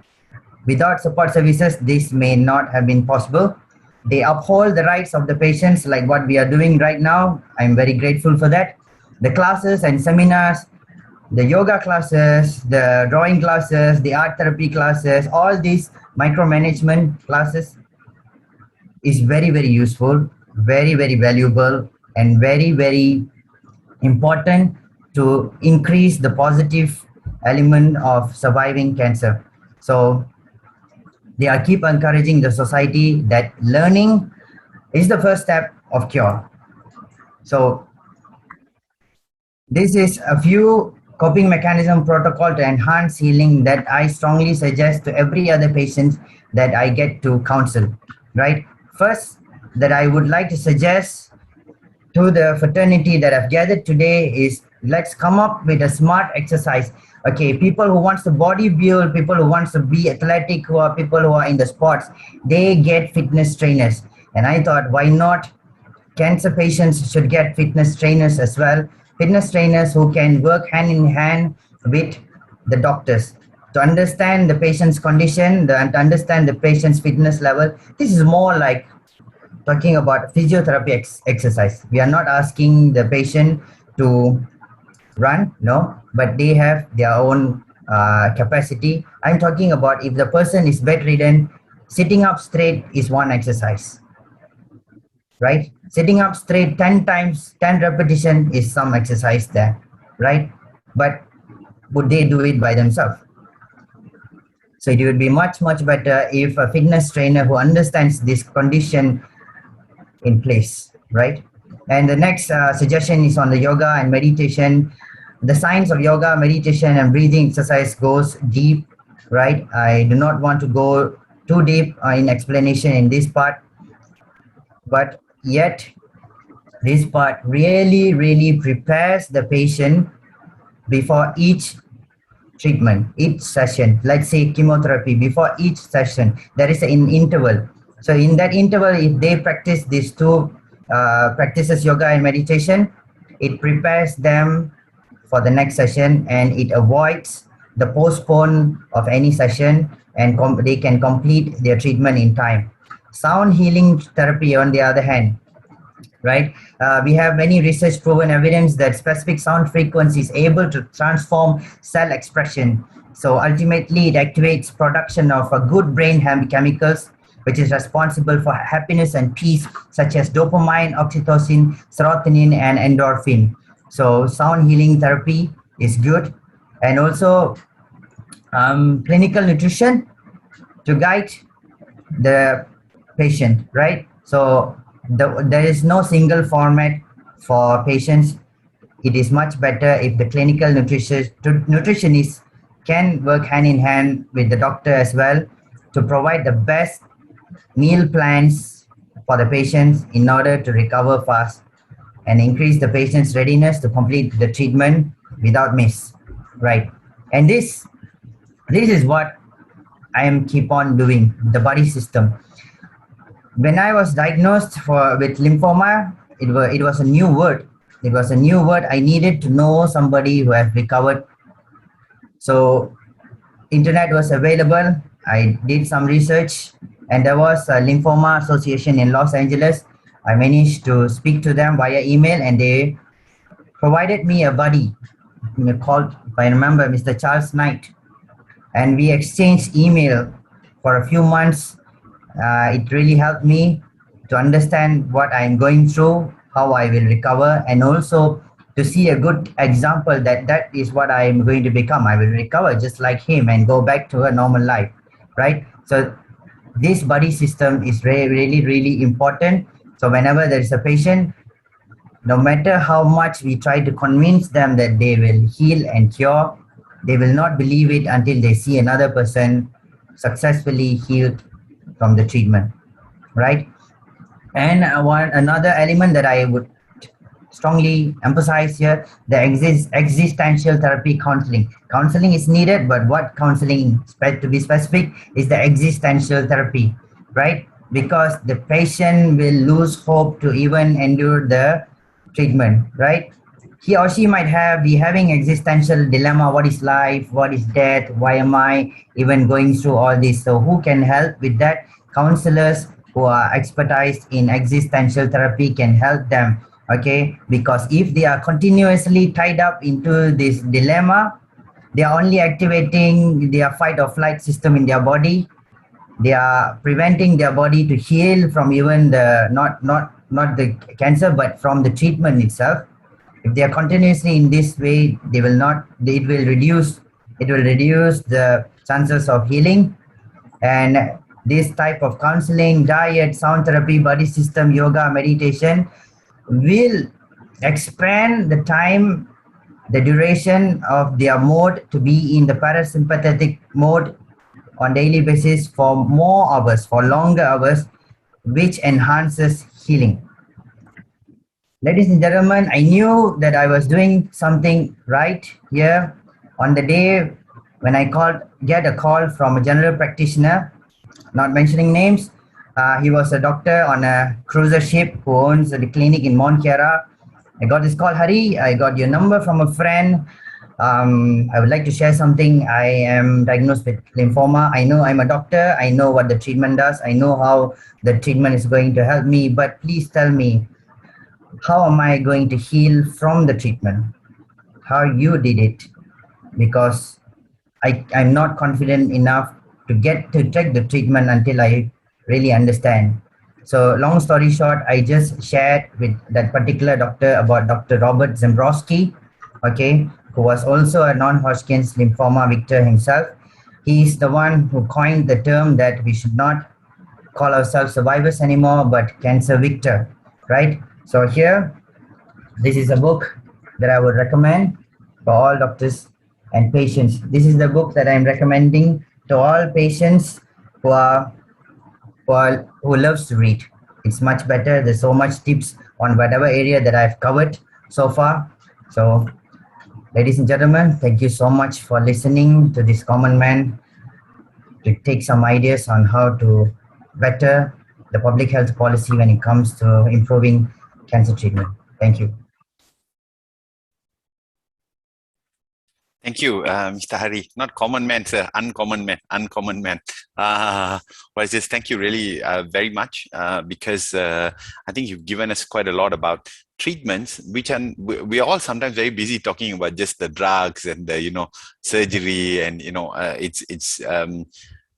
Without support services, this may not have been possible. They uphold the rights of the patients like what we are doing right now. I'm very grateful for that. The classes and seminars, the yoga classes, the drawing classes, the art therapy classes, all these micromanagement classes is very, very useful, very, very valuable, and very, very important to increase the positive element of surviving cancer. So they are keep encouraging the society that learning is the first step of cure. So this is a few coping mechanism protocol to enhance healing that I strongly suggest to every other patient that I get to counsel, right? First, that I would like to suggest to the fraternity that I've gathered today is let's come up with a smart exercise. Okay, people who wants to body build, people who wants to be athletic, who are people who are in the sports, they get fitness trainers. And I thought, why not cancer patients should get fitness trainers as well. Fitness trainers who can work hand in hand with the doctors to understand the patient's condition and to understand the patient's fitness level. This is more like talking about physiotherapy exercise. We are not asking the patient to run, no, but they have their own capacity. I'm talking about if the person is bedridden, sitting up straight is one exercise, right? Sitting up straight 10 times, 10 repetition is some exercise there, right? But would they do it by themselves? So it would be much, much better if a fitness trainer who understands this condition in place, right? And the next suggestion is on the yoga and meditation. The science of yoga, meditation, and breathing exercise goes deep, right? I do not want to go too deep in explanation in this part, but yet this part really, really prepares the patient before each treatment, each session. Let's say chemotherapy, before each session, there is an interval. So in that interval, if they practice these two practices, yoga and meditation, it prepares them for the next session and it avoids the postpone of any session, and they can complete their treatment in time. Sound healing therapy, on the other hand, right? We have many research proven evidence that specific sound frequency is able to transform cell expression. So ultimately, it activates production of a good brain chemicals, which is responsible for happiness and peace, such as dopamine, oxytocin, serotonin, and endorphin. So sound healing therapy is good. And also clinical nutrition to guide the patient, right? So there is no single format for patients. It is much better if the clinical nutritionist can work hand in hand with the doctor as well to provide the best meal plans for the patients in order to recover fast and increase the patient's readiness to complete the treatment without miss, right? And this is what I am keep on doing, the body system. When I was diagnosed with lymphoma, it was a new word. It was a new word. I needed to know somebody who has recovered. So internet was available. I did some research, and there was a lymphoma association in Los Angeles. I managed to speak to them via email, and they provided me a buddy called, if I remember, Mr. Charles Knight, and we exchanged email for a few months. It really helped me to understand what I'm going through, how I will recover, and also to see a good example that that is what I'm going to become. I will recover just like him and go back to a normal life, right? So this buddy system is really important. So whenever there is a patient, no matter how much we try to convince them that they will heal and cure, they will not believe it until they see another person successfully healed from the treatment, right? And another element that I would strongly emphasize here, the existential therapy counseling. Counseling is needed, but what counseling, to be specific, is the existential therapy, right? Because the patient will lose hope to even endure the treatment, right? He or she might be having existential dilemma. What is life? What is death? Why am I even going through all this? So who can help with that? Counselors who are expertised in existential therapy can help them, okay? Because if they are continuously tied up into this dilemma, they are only activating their fight or flight system in their body. They are preventing their body to heal from even the not the cancer, but from the treatment itself. If they are continuously in this way, it will reduce the chances of healing. And this type of counseling, diet, sound therapy, body system, yoga, meditation will expand the time, the duration of their mode to be in the parasympathetic mode on daily basis for more hours, for longer hours, which enhances healing. Ladies and gentlemen, I knew that I was doing something right here on the day when I get a call from a general practitioner, not mentioning names. He was a doctor on a cruiser ship who owns the clinic in Mount Kiara. I got this call, Hari, I got your number from a friend. I would like to share something. I am diagnosed with lymphoma. I know I'm a doctor. I know what the treatment does. I know how the treatment is going to help me, but please tell me, how am I going to heal from the treatment? How you did it? Because I'm not confident enough to take the treatment until I really understand. So long story short, I just shared with that particular doctor about Dr. Robert Zembrowski, okay, who was also a non-Hodgkin's lymphoma victor himself. He's the one who coined the term that we should not call ourselves survivors anymore, but cancer victor, right? So here, this is a book that I would recommend for all doctors and patients. This is the book that I'm recommending to all patients who loves to read. It's much better. There's so much tips on whatever area that I've covered so far. So, ladies and gentlemen, thank you so much for listening to this common man to take some ideas on how to better the public health policy when it comes to improving cancer treatment. Thank you. Thank you, Mr. Hari. Not common man, sir. Uncommon man. Uncommon man. Just thank you really very much because I think you've given us quite a lot about treatments, which we are all sometimes very busy talking about just the drugs and the surgery, and it's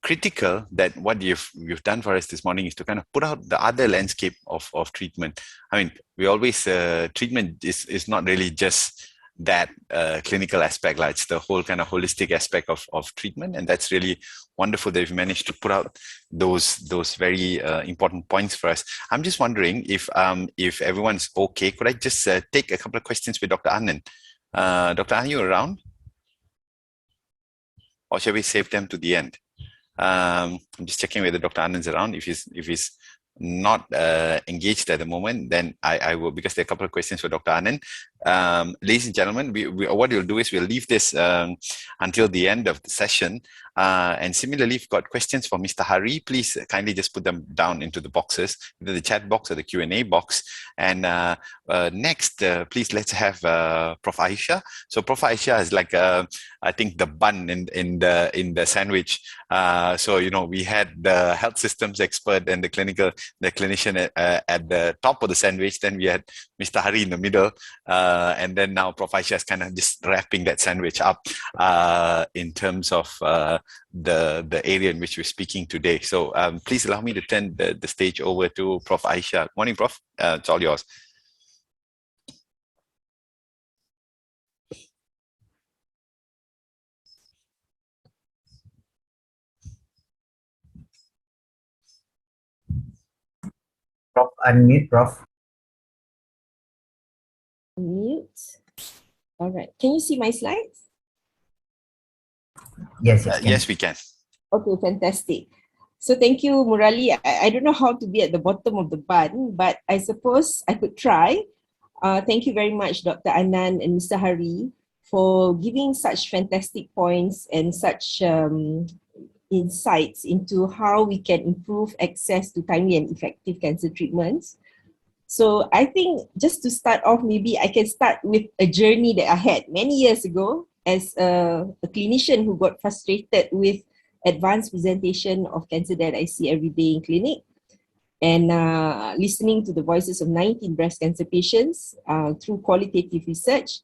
critical that what you've done for us this morning is to kind of put out the other landscape of treatment. I mean, we always treatment is not really just that clinical aspect, like it's the whole kind of holistic aspect of treatment, and that's really wonderful that you've managed to put out those very important points for us. I'm just wondering if everyone's okay, could I just take a couple of questions with Dr. Anand? Dr. Anand, are you around? Or shall we save them to the end? I'm just checking whether Dr. Anand's around. If he's not engaged at the moment, then I will, because there are a couple of questions for Dr. Anand. ladies and gentlemen, what we'll do is we'll leave this until the end of the session. And similarly, if you've got questions for Mr. Hari, please kindly just put them down into the boxes, either the chat box or the Q&A box. And next, please let's have Prof. Aishah. So Prof. Aishah is like, I think, the bun in the sandwich. So, you know, we had the health systems expert and the clinician at the top of the sandwich. Then we had Mr. Hari in the middle. And then now Prof. Aishah is kind of just wrapping that sandwich up in terms of the area in which we're speaking today. So please allow me to turn the stage over to Prof. Aishah. Morning, Prof. It's all yours. Prof, unmute, Prof. Mute. All right. Can you see my slides? Yes, Yes, we can. Okay, fantastic. So thank you, Murali. I don't know how to be at the bottom of the bun, but I suppose I could try. Thank you very much, Dr. Anand and Mr. Hari, for giving such fantastic points and such insights into how we can improve access to timely and effective cancer treatments. So I think just to start off, maybe I can start with a journey that I had many years ago as a clinician who got frustrated with advanced presentation of cancer that I see every day in clinic, and listening to the voices of 19 breast cancer patients through qualitative research.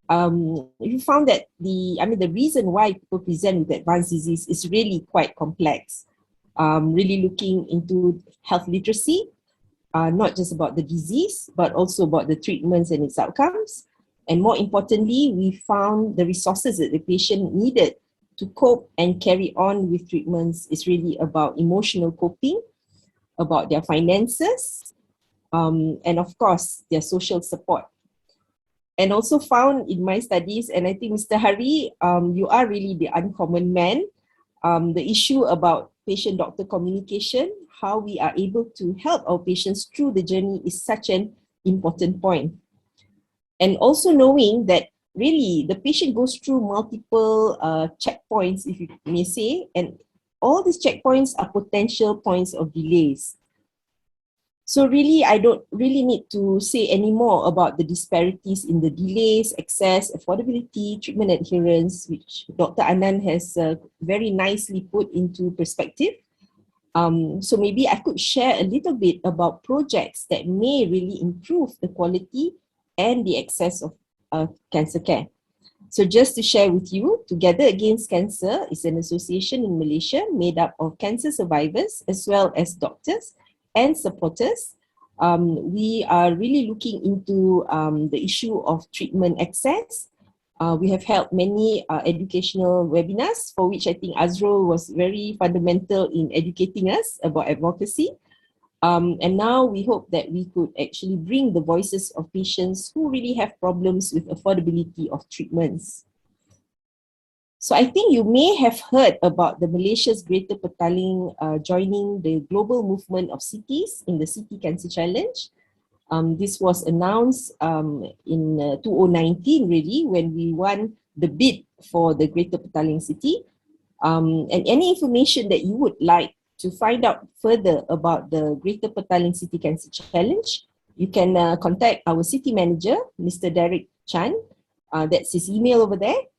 You found that the reason why people present with advanced disease is really quite complex. Really looking into health literacy, not just about the disease, but also about the treatments and its outcomes. And more importantly, we found the resources that the patient needed to cope and carry on with treatments is really about emotional coping, about their finances, and of course, their social support. And also found in my studies, and I think Mr. Hari, you are really the uncommon man, the issue about patient-doctor communication, how we are able to help our patients through the journey is such an important point. And also knowing that really the patient goes through multiple checkpoints, if you may say, and all these checkpoints are potential points of delays. So really, I don't really need to say any more about the disparities in the delays, access, affordability, treatment adherence, which Dr. Anand has very nicely put into perspective. So maybe I could share a little bit about projects that may really improve the quality and the access of cancer care. So just to share with you, Together Against Cancer is an association in Malaysia made up of cancer survivors as well as doctors and supporters. We are really looking into the issue of treatment access. We have held many educational webinars, for which I think Azrul was very fundamental in educating us about advocacy. And now we hope that we could actually bring the voices of patients who really have problems with affordability of treatments. So I think you may have heard about the Malaysia's Greater Petaling joining the global movement of cities in the City Cancer Challenge. This was announced in 2019 really, when we won the bid for the Greater Petaling City. And any information that you would like to find out further about the Greater Petaling City Cancer Challenge, you can contact our city manager, Mr. Derek Chan. That's his email over there.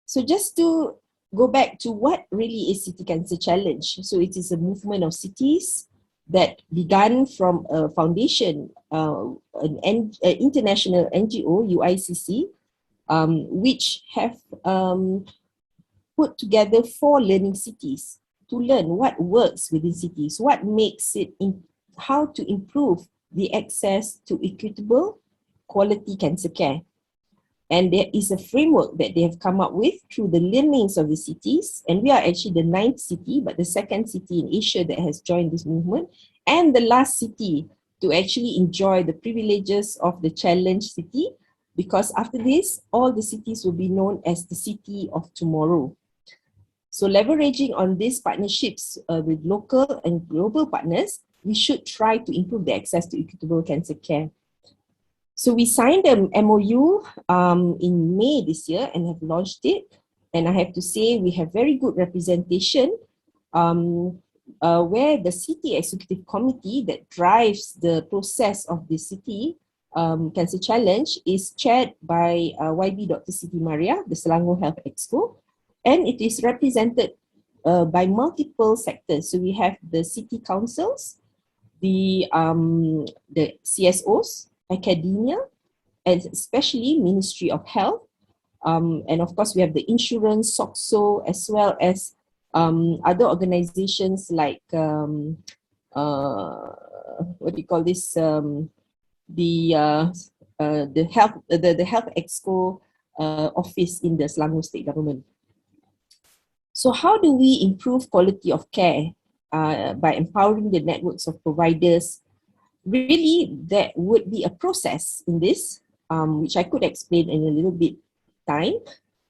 So just to go back to what really is City Cancer Challenge. So it is a movement of cities that began from a foundation, an international NGO, UICC, which have put together 4 learning cities to learn what works within cities, what makes it, how to improve the access to equitable quality cancer care. And there is a framework that they have come up with through the learnings of the cities. And we are actually the 9th city, but the 2nd city in Asia that has joined this movement. And the last city to actually enjoy the privileges of the challenge city. Because after this, all the cities will be known as the city of tomorrow. So leveraging on these partnerships with local and global partners, we should try to improve the access to equitable cancer care. So we signed an MOU in May this year and have launched it. And I have to say we have very good representation where the City Executive Committee that drives the process of the City Cancer Challenge is chaired by YB Dr. Siti Maria, the Selangor Health Exco, and it is represented by multiple sectors. So we have the city councils, the CSOs, academia, and especially Ministry of Health. And of course, we have the insurance, SOCSO, as well as other organizations like, what do you call this, the Health Exco office in the Selangor State Government. So how do we improve quality of care by empowering the networks of providers? Really, there would be a process in this, which I could explain in a little bit time.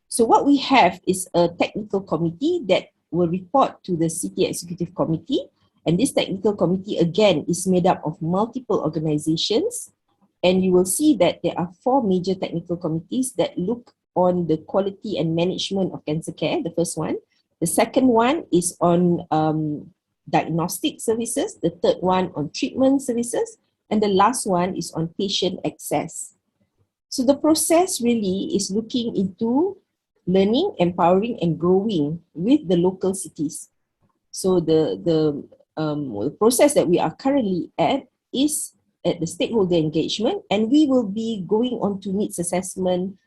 So what we have is a technical committee that will report to the City Executive Committee. And this technical committee, again, is made up of multiple organizations. And you will see that there are 4 major technical committees that look on the quality and management of cancer care, the first one. The second one is on diagnostic services, the third one on treatment services, and the last one is on patient access. So the process really is looking into learning, empowering, and growing with the local cities. So the process that we are currently at is at the stakeholder engagement, and we will be going on to needs assessment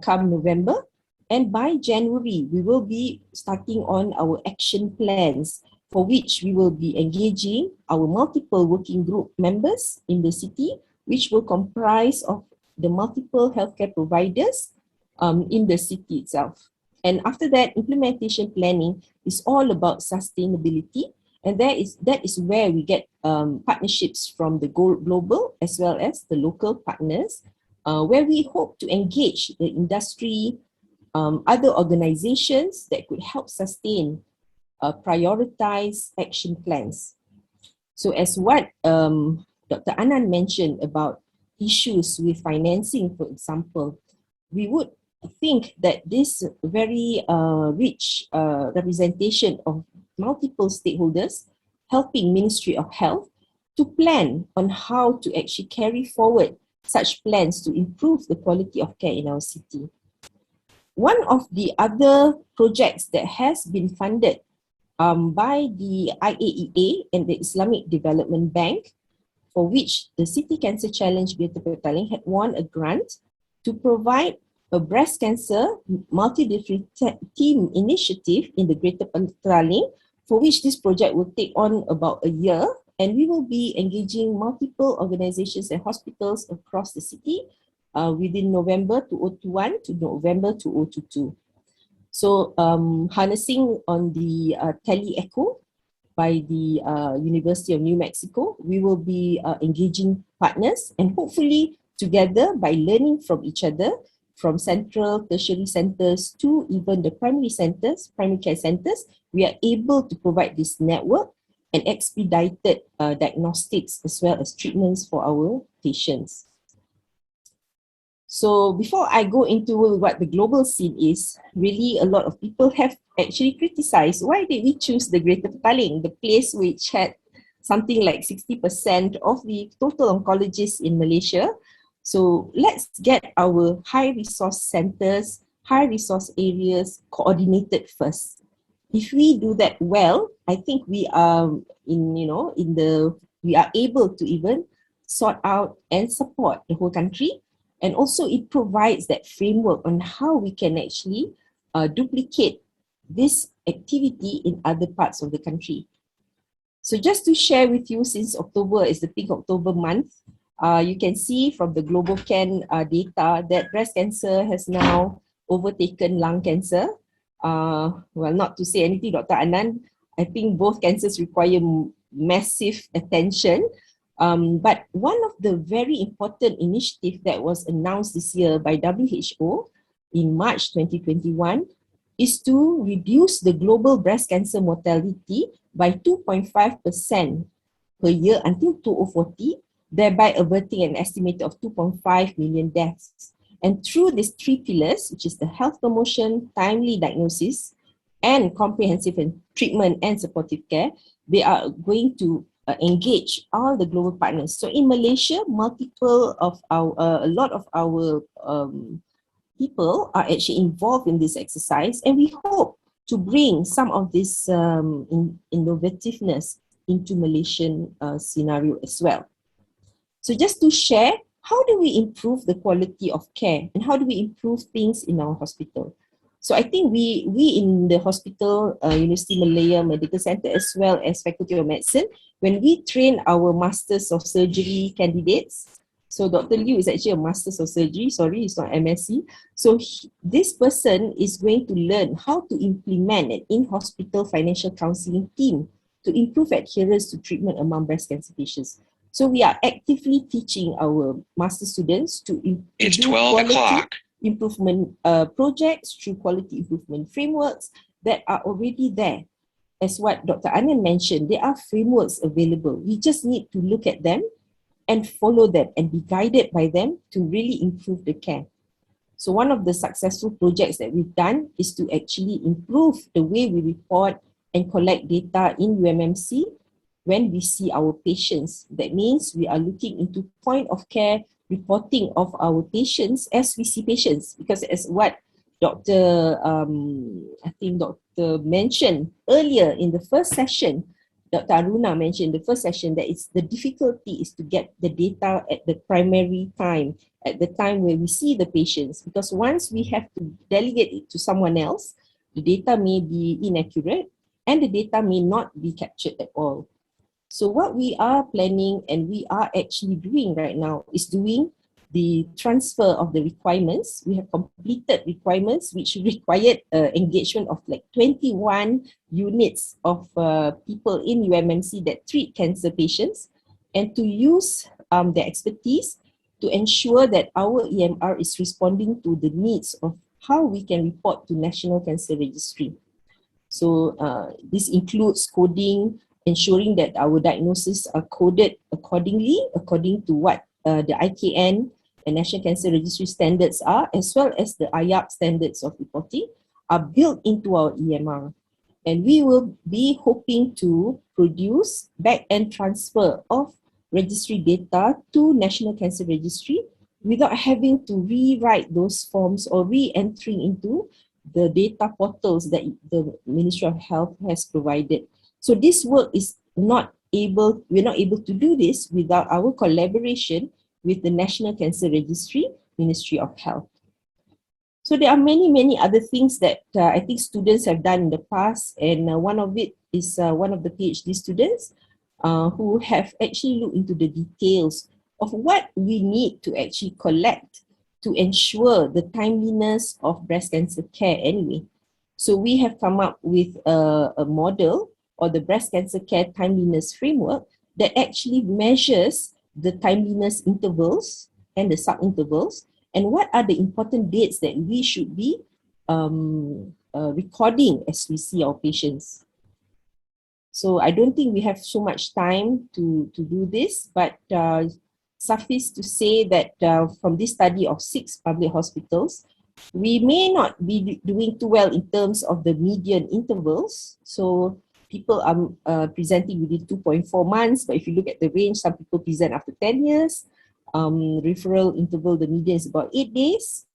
come November. And by January, we will be starting on our action plans, for which we will be engaging our multiple working group members in the city, which will comprise of the multiple healthcare providers in the city itself. And after that, implementation planning is all about sustainability. And that is where we get partnerships from the global as well as the local partners, where we hope to engage the industry, other organizations that could help sustain prioritize action plans. So as what Dr. Anand mentioned about issues with financing, for example, we would think that this very rich representation of multiple stakeholders helping Ministry of Health to plan on how to actually carry forward such plans to improve the quality of care in our city. One of the other projects that has been funded by the IAEA and the Islamic Development Bank, for which the City Cancer Challenge Greater Petaling had won a grant to provide a breast cancer multidisciplinary team initiative in the Greater Petaling, for which this project will take on about a year, and we will be engaging multiple organizations and hospitals across the city within November 2021 to November 2022. So harnessing on the tele-echo by the University of New Mexico, we will be engaging partners, and hopefully together by learning from each other, from central tertiary centers to even the primary centers, primary care centers, we are able to provide this network and expedited diagnostics as well as treatments for our patients. So before I go into what the global scene is, really a lot of people have actually criticized why did we choose the Greater Petaling, the place which had something like 60% of the total oncologists in Malaysia. So let's get our high resource centers, high resource areas coordinated first. If we do that well, I think we are we are able to even sort out and support the whole country. And also it provides that framework on how we can actually duplicate this activity in other parts of the country. So just to share with you, since October is the Pink October month, you can see from the Global Can data that breast cancer has now overtaken lung cancer. Well, not to say anything, Dr. Anand, I think both cancers require massive attention. But one of the very important initiatives that was announced this year by WHO in March 2021 is to reduce the global breast cancer mortality by 2.5% per year until 2040 thereby averting an estimated of 2.5 million deaths. And through these three pillars, which is the health promotion, timely diagnosis, and comprehensive treatment and supportive care, they are going to engage all the global partners. So in Malaysia, a lot of our people are actually involved in this exercise, and we hope to bring some of this innovativeness into Malaysian scenario as well. So just to share, how do we improve the quality of care and how do we improve things in our hospital? So I think we in the hospital, University Malaya Medical Center, as well as Faculty of Medicine, when we train our Masters of Surgery candidates, so Dr. Liu is actually a Masters of Surgery, sorry, it's not MSc. So this person is going to learn how to implement an in-hospital financial counseling team to improve adherence to treatment among breast cancer patients. So we are actively teaching our master students to It's do 12 quality o'clock. improvement projects through quality improvement frameworks that are already there. As what Dr. Anand mentioned, there are frameworks available. We just need to look at them and follow them and be guided by them to really improve the care. So one of the successful projects that we've done is to actually improve the way we report and collect data in UMMC when we see our patients. That means we are looking into point of care reporting of our patients as we see patients, because as what Dr. mentioned earlier in the first session, Dr. Aruna mentioned in the first session that it's the difficulty is to get the data at the primary time, at the time where we see the patients, because once we have to delegate it to someone else, the data may be inaccurate and the data may not be captured at all. So what we are planning and we are actually doing right now is doing the transfer of the requirements. We have completed requirements which required engagement of like 21 units of people in UMMC that treat cancer patients, and to use their expertise to ensure that our EMR is responding to the needs of how we can report to National Cancer Registry. So this includes coding, ensuring that our diagnoses are coded accordingly, according to what the IKN and National Cancer Registry standards are, as well as the IAP standards of reporting are built into our EMR. And we will be hoping to produce back-end transfer of registry data to National Cancer Registry without having to rewrite those forms or re-entering into the data portals that the Ministry of Health has provided. So this work is we're not able to do this without our collaboration with the National Cancer Registry, Ministry of Health. So there are many other things that I think students have done in the past, and one of it is one of the PhD students who have actually looked into the details of what we need to actually collect to ensure the timeliness of breast cancer care anyway. So we have come up with a model, or the breast cancer care timeliness framework, that actually measures the timeliness intervals and the sub-intervals, and what are the important dates that we should be recording as we see our patients. So I don't think we have so much time to do this, but suffice to say that from this study of 6 public hospitals, we may not be doing too well in terms of the median intervals. So people are presenting within 2.4 months, but if you look at the range, some people present after 10 years. Referral interval, the median is about 8 days.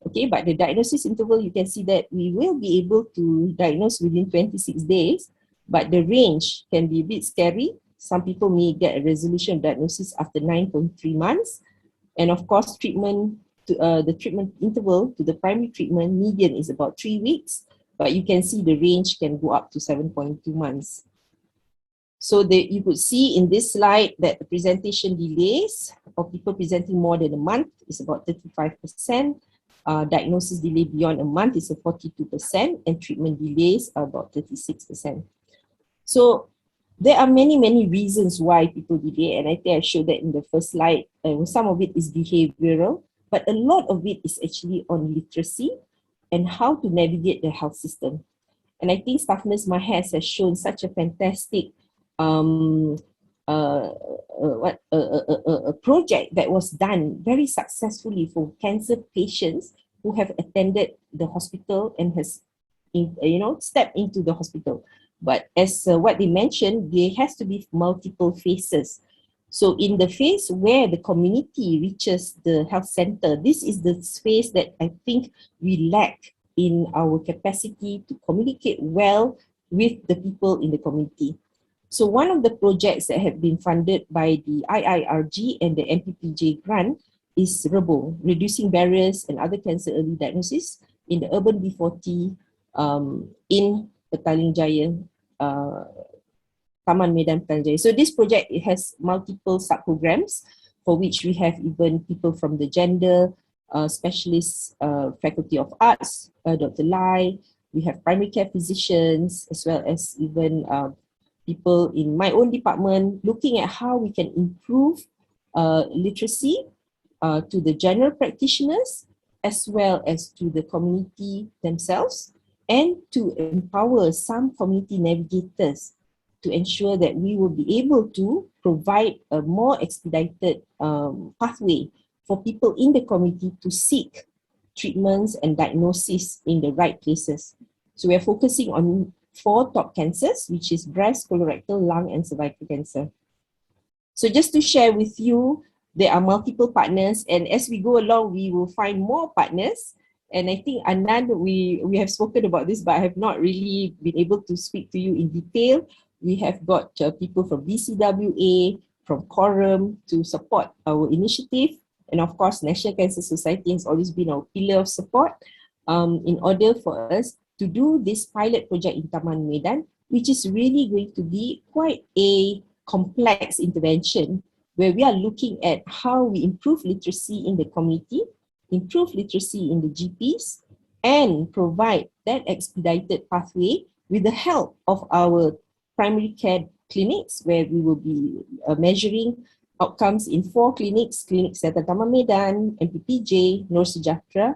Okay, but the diagnosis interval, you can see that we will be able to diagnose within 26 days, but the range can be a bit scary. Some people may get a resolution of diagnosis after 9.3 months. And of course, the treatment interval to the primary treatment median is about 3 weeks, but you can see the range can go up to 7.2 months. So you could see in this slide that the presentation delays of people presenting more than a month is about 35%. Diagnosis delay beyond a month is 42%, and treatment delays are about 36%. So there are many reasons why people delay, and I think I showed that in the first slide. Some of it is behavioral, but a lot of it is actually on literacy and how to navigate the health system. And I think Staff Nurse Mahes has shown such a fantastic a project that was done very successfully for cancer patients who have attended the hospital and has stepped into the hospital. But as what they mentioned, there has to be multiple phases. So in the phase where the community reaches the health center, this is the phase that I think we lack in our capacity to communicate well with the people in the community. So one of the projects that have been funded by the IIRG and the MPPJ grant is REBO, Reducing Barriers and Other Cancer Early Diagnosis in the Urban B40 in Petaling Jaya, Taman Medan Petaling Jaya. So this project, it has multiple sub-programs for which we have even people from the gender specialists, Faculty of Arts, Dr. Lai, we have primary care physicians, as well as even people in my own department, looking at how we can improve literacy to the general practitioners, as well as to the community themselves, and to empower some community navigators to ensure that we will be able to provide a more expedited pathway for people in the community to seek treatments and diagnosis in the right places. So we are focusing on 4 top cancers, which is breast, colorectal, lung, and cervical cancer. So just to share with you, there are multiple partners, and as we go along, we will find more partners. And I think, Anand, we have spoken about this, but I have not really been able to speak to you in detail. We have got people from BCWA, from Quorum to support our initiative. And of course, National Cancer Society has always been our pillar of support in order for us to do this pilot project in Taman Medan, which is really going to be quite a complex intervention where we are looking at how we improve literacy in the community, improve literacy in the GPs, and provide that expedited pathway with the help of our primary care clinics, where we will be measuring outcomes in 4 clinics, Klinik Kesihatan Taman Medan, MPPJ, Nur Sejahtera,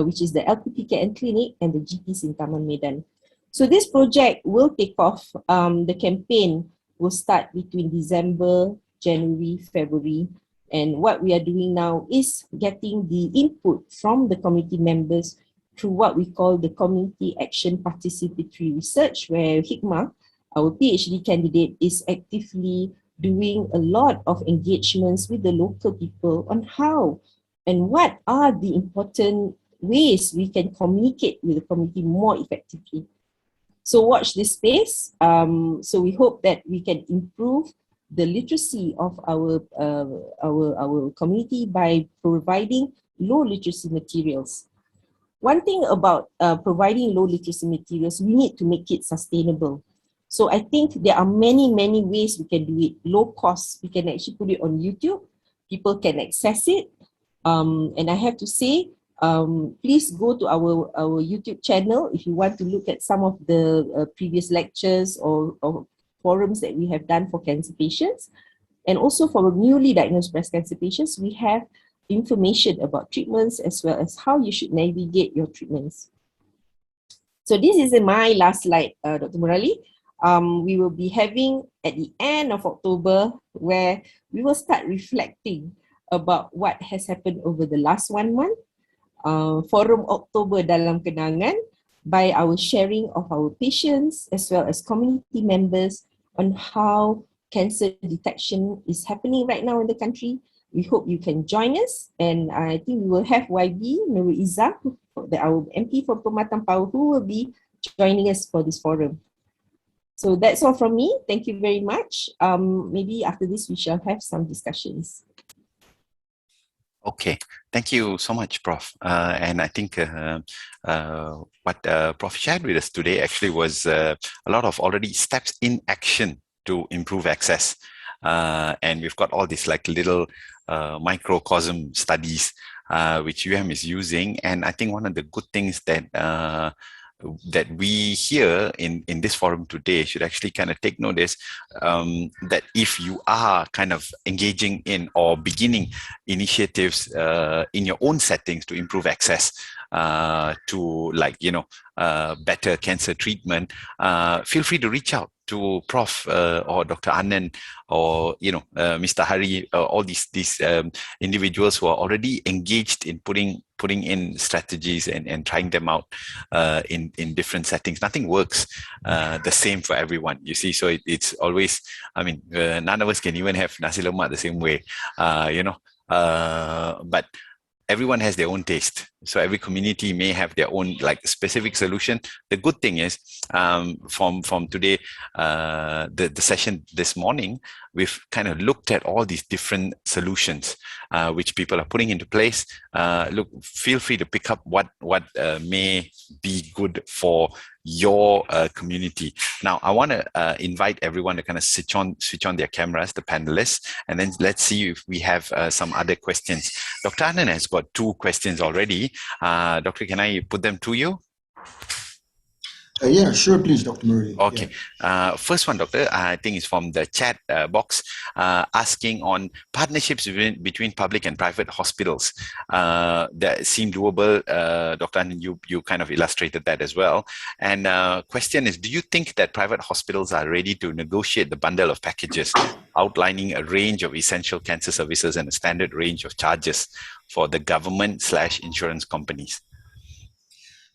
which is the LPPKN clinic, and the GPs in Taman Medan. So this project will take off. The campaign will start between December, January, February. And what we are doing now is getting the input from the community members through what we call the Community Action Participatory Research, where Hikmah, our PhD candidate, is actively doing a lot of engagements with the local people on how and what are the important ways we can communicate with the community more effectively. So watch this space. So we hope that we can improve the literacy of our community by providing low literacy materials. One thing about providing low literacy materials, we need to make it sustainable. So I think there are many ways we can do it. Low cost, we can actually put it on YouTube. People can access it. And I have to say, please go to our YouTube channel if you want to look at some of the previous lectures or forums that we have done for cancer patients. And also for newly diagnosed breast cancer patients, we have information about treatments as well as how you should navigate your treatments. So this is my last slide, Dr. Murali. We will be having at the end of October where we will start reflecting about what has happened over the last 1 month. Forum October Dalam Kenangan, by our sharing of our patients as well as community members on how cancer detection is happening right now in the country. We hope you can join us, and I think we will have YB Nurul Izzah, our MP from Pematang Power, who will be joining us for this forum. So that's all from me. Thank you very much. Maybe after this we shall have some discussions. Okay, thank you so much, Prof. And I think what Prof shared with us today actually was a lot of already steps in action to improve access. And we've got all these like little microcosm studies which UM is using. And I think one of the good things that that we here in this forum today should actually kind of take notice that if you are kind of engaging in or beginning initiatives in your own settings to improve access to, like, better cancer treatment, feel free to reach out to Prof or Dr. Anand or Mr. Hari, all these individuals who are already engaged in putting in strategies and trying them out in different settings. Nothing works the same for everyone, you see. So it's always, I mean, none of us can even have nasi lemak the same way, but everyone has their own taste. So every community may have their own like specific solution. The good thing is from today, the session this morning, we've kind of looked at all these different solutions which people are putting into place. Look, feel free to pick up what may be good for your community. Now, I want to invite everyone to kind of switch on their cameras, the panelists, and then let's see if we have some other questions. Dr. Anand has got 2 questions already. Doctor, can I put them to you? Yeah, sure, please, Dr. Murray. Okay. Yeah. First one, Doctor, I think is from the chat box, asking on partnerships between public and private hospitals. That seem doable. Dr. Anand, you kind of illustrated that as well. And question is, do you think that private hospitals are ready to negotiate the bundle of packages outlining a range of essential cancer services and a standard range of charges for the government/insurance companies?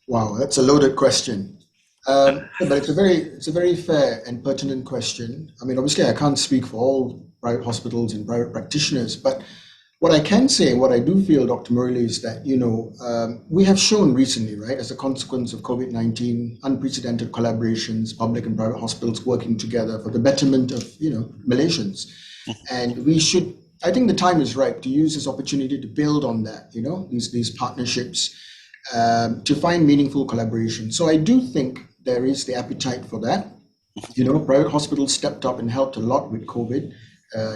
Wow, that's a loaded question. But it's a very fair and pertinent question. I mean, obviously, I can't speak for all private hospitals and private practitioners, but what I can say, what I do feel, Dr. Murray, is that we have shown recently, right, as a consequence of COVID-19, unprecedented collaborations, public and private hospitals working together for the betterment of Malaysians, and we should. I think the time is right to use this opportunity to build on that. These partnerships to find meaningful collaboration. So I do think there is the appetite for that. Private hospitals stepped up and helped a lot with COVID,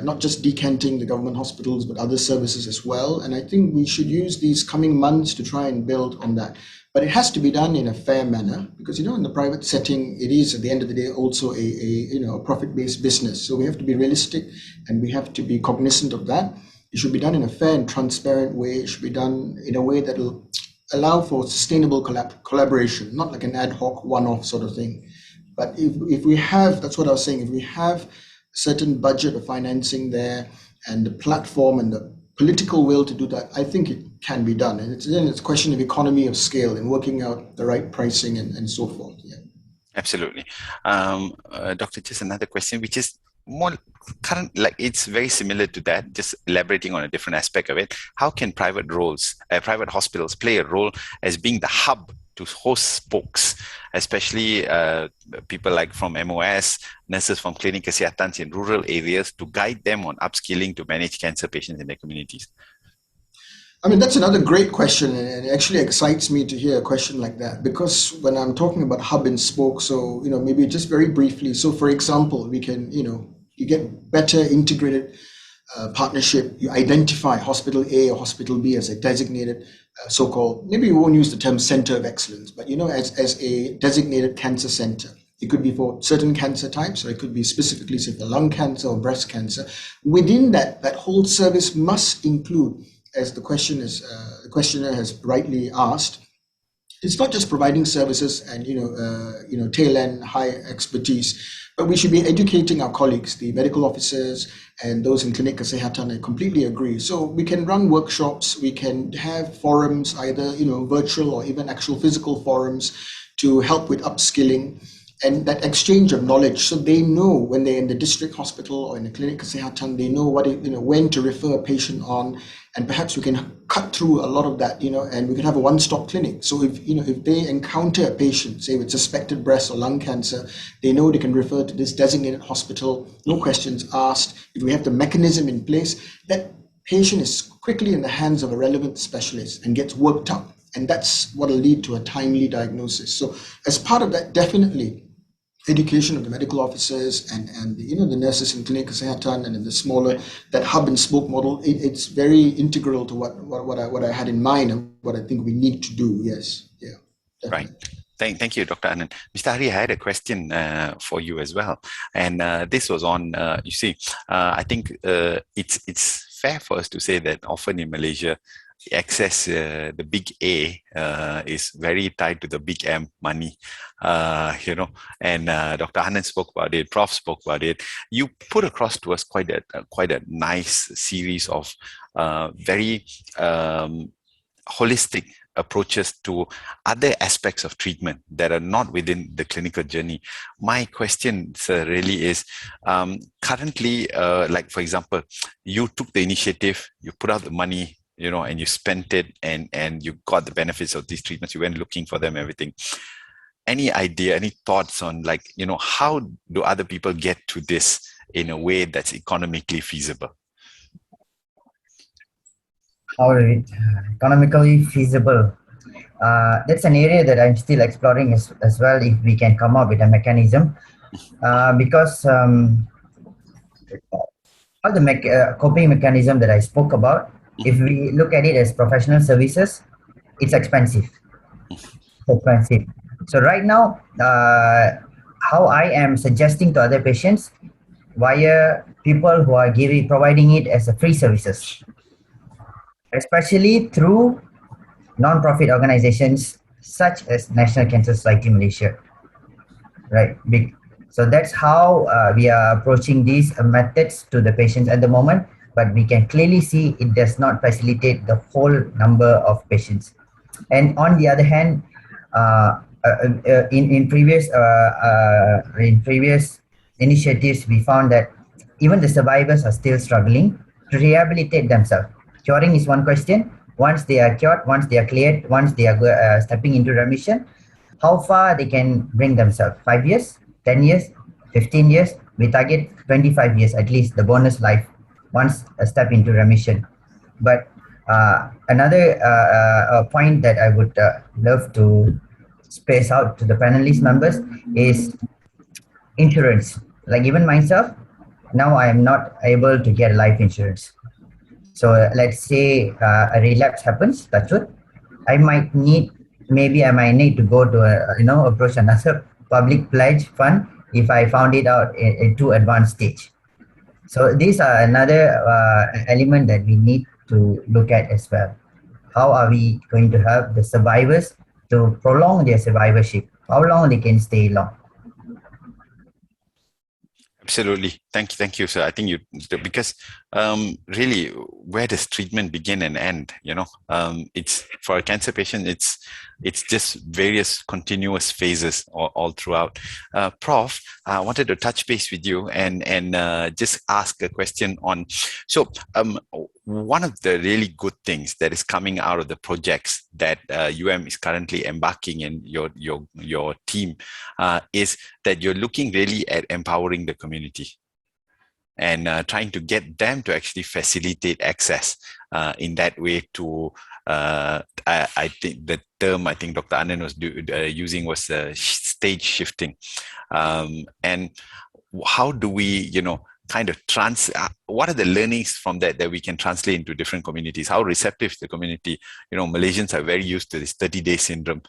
not just decanting the government hospitals, but other services as well. And I think we should use these coming months to try and build on that. But it has to be done in a fair manner because, in the private setting, it is at the end of the day also a profit-based business. So we have to be realistic and we have to be cognizant of that. It should be done in a fair and transparent way. It should be done in a way that will allow for sustainable collaboration, not like an ad hoc one-off sort of thing. But if we have, that's what I was saying, if we have a certain budget of financing there and the platform and the political will to do that, I think it can be done. And it's a question of economy of scale and working out the right pricing and so forth. Yeah. Absolutely. Doctor, just another question, which is more current, like it's very similar to that, just elaborating on a different aspect of it. How can private hospitals play a role as being the hub to host spokes, especially people like from MOS, nurses from clinic kesihatan in rural areas, to guide them on upskilling to manage cancer patients in their communities? I mean, that's another great question, and it actually excites me to hear a question like that, because when I'm talking about hub and spoke, so, maybe just very briefly. So for example, we can, you get better integrated partnership. You identify hospital A or hospital B as a designated so-called, maybe we won't use the term center of excellence, but as a designated cancer center. It could be for certain cancer types, or it could be specifically, say, for lung cancer or breast cancer. Within that whole service must include, as the questioner has rightly asked, it's not just providing services and tail end high expertise, but we should be educating our colleagues, the medical officers and those in clinic kesihatan. I completely agree. So we can run workshops, we can have forums, either virtual or even actual physical forums, to help with upskilling and that exchange of knowledge, so they know when they're in the district hospital or in the clinic kesihatan, they know when to refer a patient on, and perhaps we can cut through a lot of that, and we can have a one-stop clinic. So if they encounter a patient, say with suspected breast or lung cancer, they know they can refer to this designated hospital, no questions asked. If we have the mechanism in place, that patient is quickly in the hands of a relevant specialist and gets worked up, and that's what will lead to a timely diagnosis. So as part of that, definitely education of the medical officers and the nurses in clinic kesihatan and in the smaller, that hub and spoke model, it's very integral to what I had in mind and what I think we need to do. Yes, yeah, definitely. Right. Thank you, Dr. Anand. Mr. Hari, I had a question for you as well, and this was on. I think it's fair for us to say that often in Malaysia, access, the big A is very tied to the big M, money, and Dr. Anand spoke about it, Prof spoke about it. You put across to us quite a nice series of very holistic approaches to other aspects of treatment that are not within the clinical journey. My question, sir, really is, currently, like for example, you took the initiative, you put out the money, and you spent it, and you got the benefits of these treatments, you went looking for them, everything. Any idea, any thoughts on how do other people get to this in a way that's economically feasible? How economically feasible? That's an area that I'm still exploring as well, if we can come up with a mechanism. Because all the coping mechanism that I spoke about, if we look at it as professional services, it's expensive. So right now, how I am suggesting to other patients via people who are providing it as a free services, especially through non-profit organizations such as National Cancer Society Malaysia, right? So that's how we are approaching these methods to the patients at the moment, but we can clearly see it does not facilitate the whole number of patients. And on the other hand, in previous initiatives, we found that even the survivors are still struggling to rehabilitate themselves. Curing is one question. Once they are cured, once they are cleared, once they are stepping into remission, how far they can bring themselves? 5 years, 10 years, 15 years? We target 25 years, at least the bonus life, once a step into remission. But another point that I would love to space out to the panelist members is insurance. Like even myself, now I am not able to get life insurance. So let's say a relapse happens, that's it. I might need to go to approach another public pledge fund if I found it out in too advanced stage. So these are another element that we need to look at as well. How are we going to help the survivors to prolong their survivorship? How long they can stay long? Absolutely. Thank you, sir. I think because really, where does treatment begin and end? It's for a cancer patient, it's just various continuous phases all throughout. Prof, I wanted to touch base with you and just ask a question on. So, one of the really good things that is coming out of the projects that is currently embarking in your team is that you're looking really at empowering the community and trying to get them to actually facilitate access in that way to I think the term Dr. Anand was using was stage shifting, and how do we kind of what are the learnings from that we can translate into different communities? How receptive is the community? Malaysians are very used to this 30-day syndrome.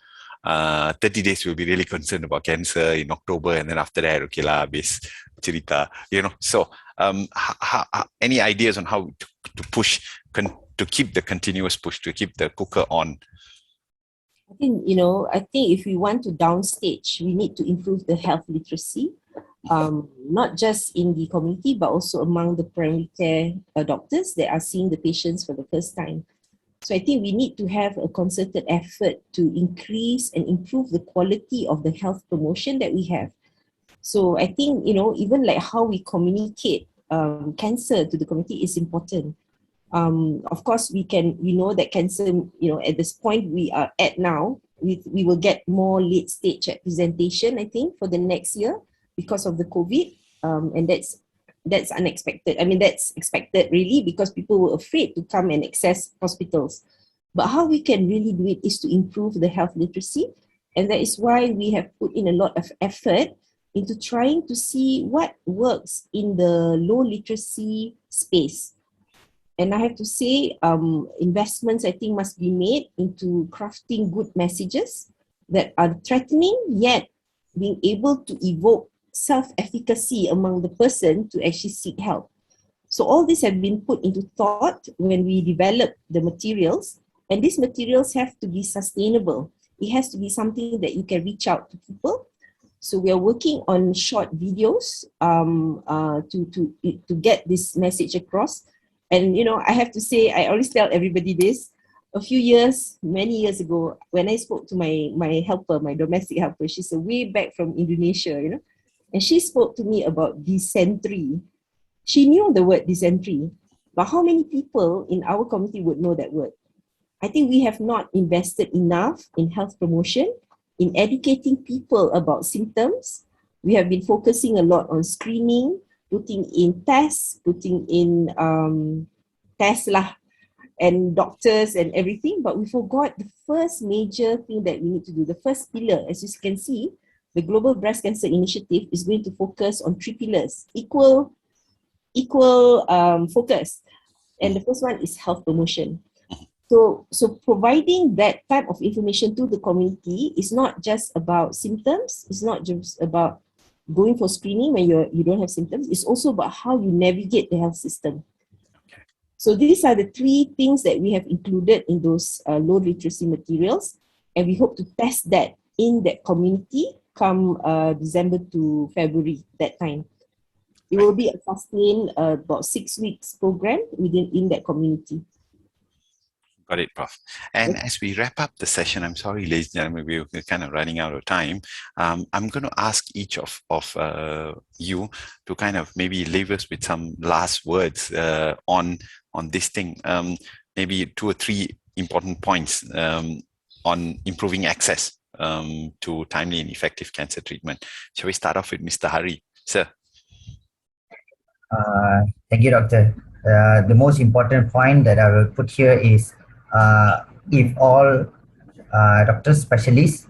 30 days we'll be really concerned about cancer in October, and then after that, okay lah, habis cerita, So, any ideas on how to push, to keep the continuous push, to keep the cooker on? I think if we want to downstage, we need to improve the health literacy, not just in the community, but also among the primary care doctors that are seeing the patients for the first time. So I think we need to have a concerted effort to increase and improve the quality of the health promotion that we have. So I think, even like how we communicate cancer to the community is important. Of course, we know that cancer, at this point we are at now, we will get more late stage presentation, I think, for the next year because of the COVID. And that's unexpected. I mean, that's expected really, because people were afraid to come and access hospitals. But how we can really do it is to improve the health literacy. And that is why we have put in a lot of effort into trying to see what works in the low literacy space. And I have to say, investments, I think, must be made into crafting good messages that are threatening, yet being able to evoke self-efficacy among the person to actually seek help. So all this have been put into thought when we develop the materials, and these materials have to be sustainable. It has to be something that you can reach out to people. So we are working on short videos to get this message across. And I have to say, I always tell everybody this. Many years ago, when I spoke to my helper, my domestic helper, she's way back from Indonesia, and she spoke to me about dysentery. She knew the word dysentery, but how many people in our community would know that word? I think we have not invested enough in health promotion, in educating people about symptoms. We have been focusing a lot on screening, putting in tests, putting in tests and doctors and everything, but we forgot the first major thing that we need to do. The first pillar, as you can see, the Global Breast Cancer Initiative is going to focus on 3 pillars, equal focus. And the first one is health promotion. So providing that type of information to the community is not just about symptoms. It's not just about going for screening when you don't have symptoms. It's also about how you navigate the health system. So these are the 3 things that we have included in those low literacy materials, and we hope to test that in that community come December to February, that time. It will be a sustained about 6 weeks program in that community. Got it, Prof. And as we wrap up the session, I'm sorry, ladies and gentlemen, we're kind of running out of time. I'm going to ask each of you to kind of maybe leave us with some last words on this thing. Maybe 2 or 3 important points on improving access to timely and effective cancer treatment. Shall we start off with Mr. Hari? Sir. Thank you, Doctor. The most important point that I will put here is if all doctors, specialists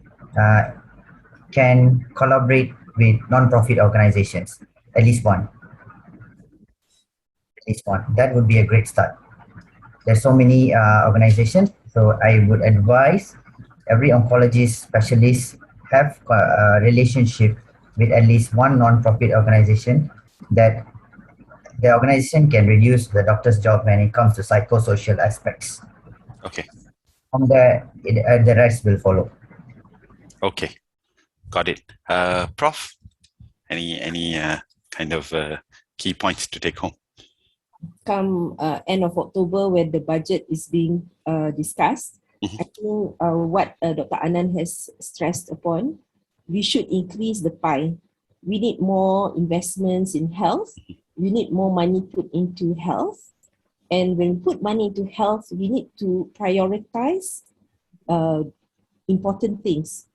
can collaborate with non-profit organizations, at least one. That would be a great start. There's so many organizations, so I would advise every oncologist specialist have a relationship with at least one non-profit organization that the organization can reduce the doctor's job when it comes to psychosocial aspects. Okay. From there, the rest will follow. Okay, got it. Prof, any kind of key points to take home? Come end of October, when the budget is being discussed, I think what Dr. Anand has stressed upon, we should increase the pie. We need more investments in health. We need more money put into health. And when we put money into health, we need to prioritize important things.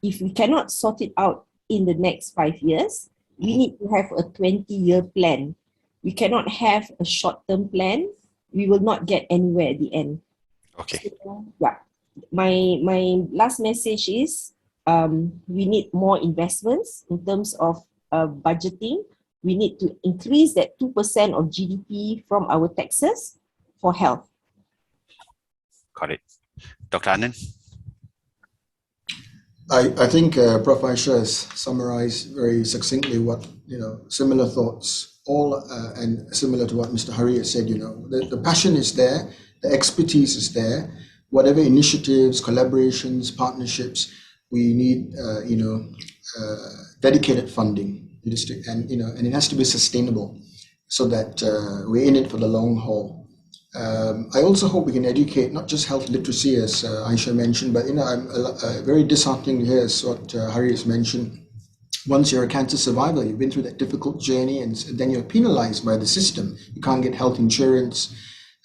If we cannot sort it out in the next 5 years, we need to have a 20-year plan. We cannot have a short-term plan. We will not get anywhere at the end. Okay. So, yeah. My last message is we need more investments in terms of budgeting. We need to increase that 2% of GDP from our taxes for health. Got it. Dr. Anand? I think Prof. Aishah has summarized very succinctly what, similar thoughts, all and similar to what Mr. Hari has said, the passion is there, the expertise is there, whatever initiatives, collaborations, partnerships, we need, dedicated funding. And it has to be sustainable so that we're in it for the long haul. I also hope we can educate not just health literacy, as Aishah mentioned, but I'm very disheartening to hear what Hari has mentioned. Once you're a cancer survivor, you've been through that difficult journey, and then you're penalized by the system. You can't get health insurance,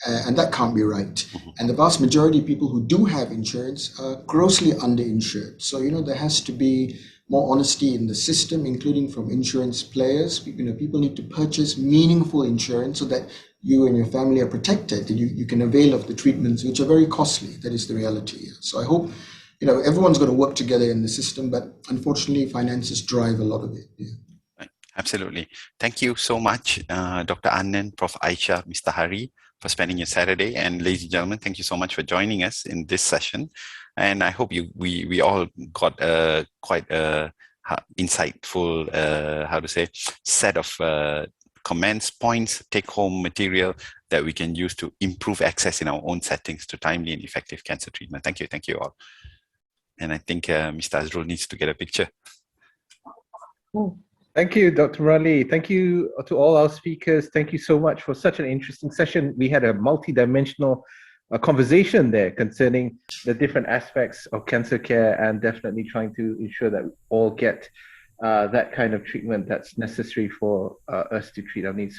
and that can't be right. And the vast majority of people who do have insurance are grossly underinsured. So there has to be more honesty in the system, including from insurance players. People need to purchase meaningful insurance so that you and your family are protected, and you can avail of the treatments, which are very costly. That is the reality. So I hope, everyone's got to work together in the system, but unfortunately, finances drive a lot of it. Yeah. Right. Absolutely. Thank you so much, Dr. Anand, Prof. Aishah, Mr. Hari, for spending your Saturday. And ladies and gentlemen, thank you so much for joining us in this session. And I hope we all got quite a insightful, set of comments, points, take-home material that we can use to improve access in our own settings to timely and effective cancer treatment. Thank you all. And I think Mr. Azrul needs to get a picture. Thank you, Dr. Murali. Thank you to all our speakers. Thank you so much for such an interesting session. We had a multi-dimensional conversation there concerning the different aspects of cancer care and definitely trying to ensure that we all get that kind of treatment that's necessary for us to treat our needs.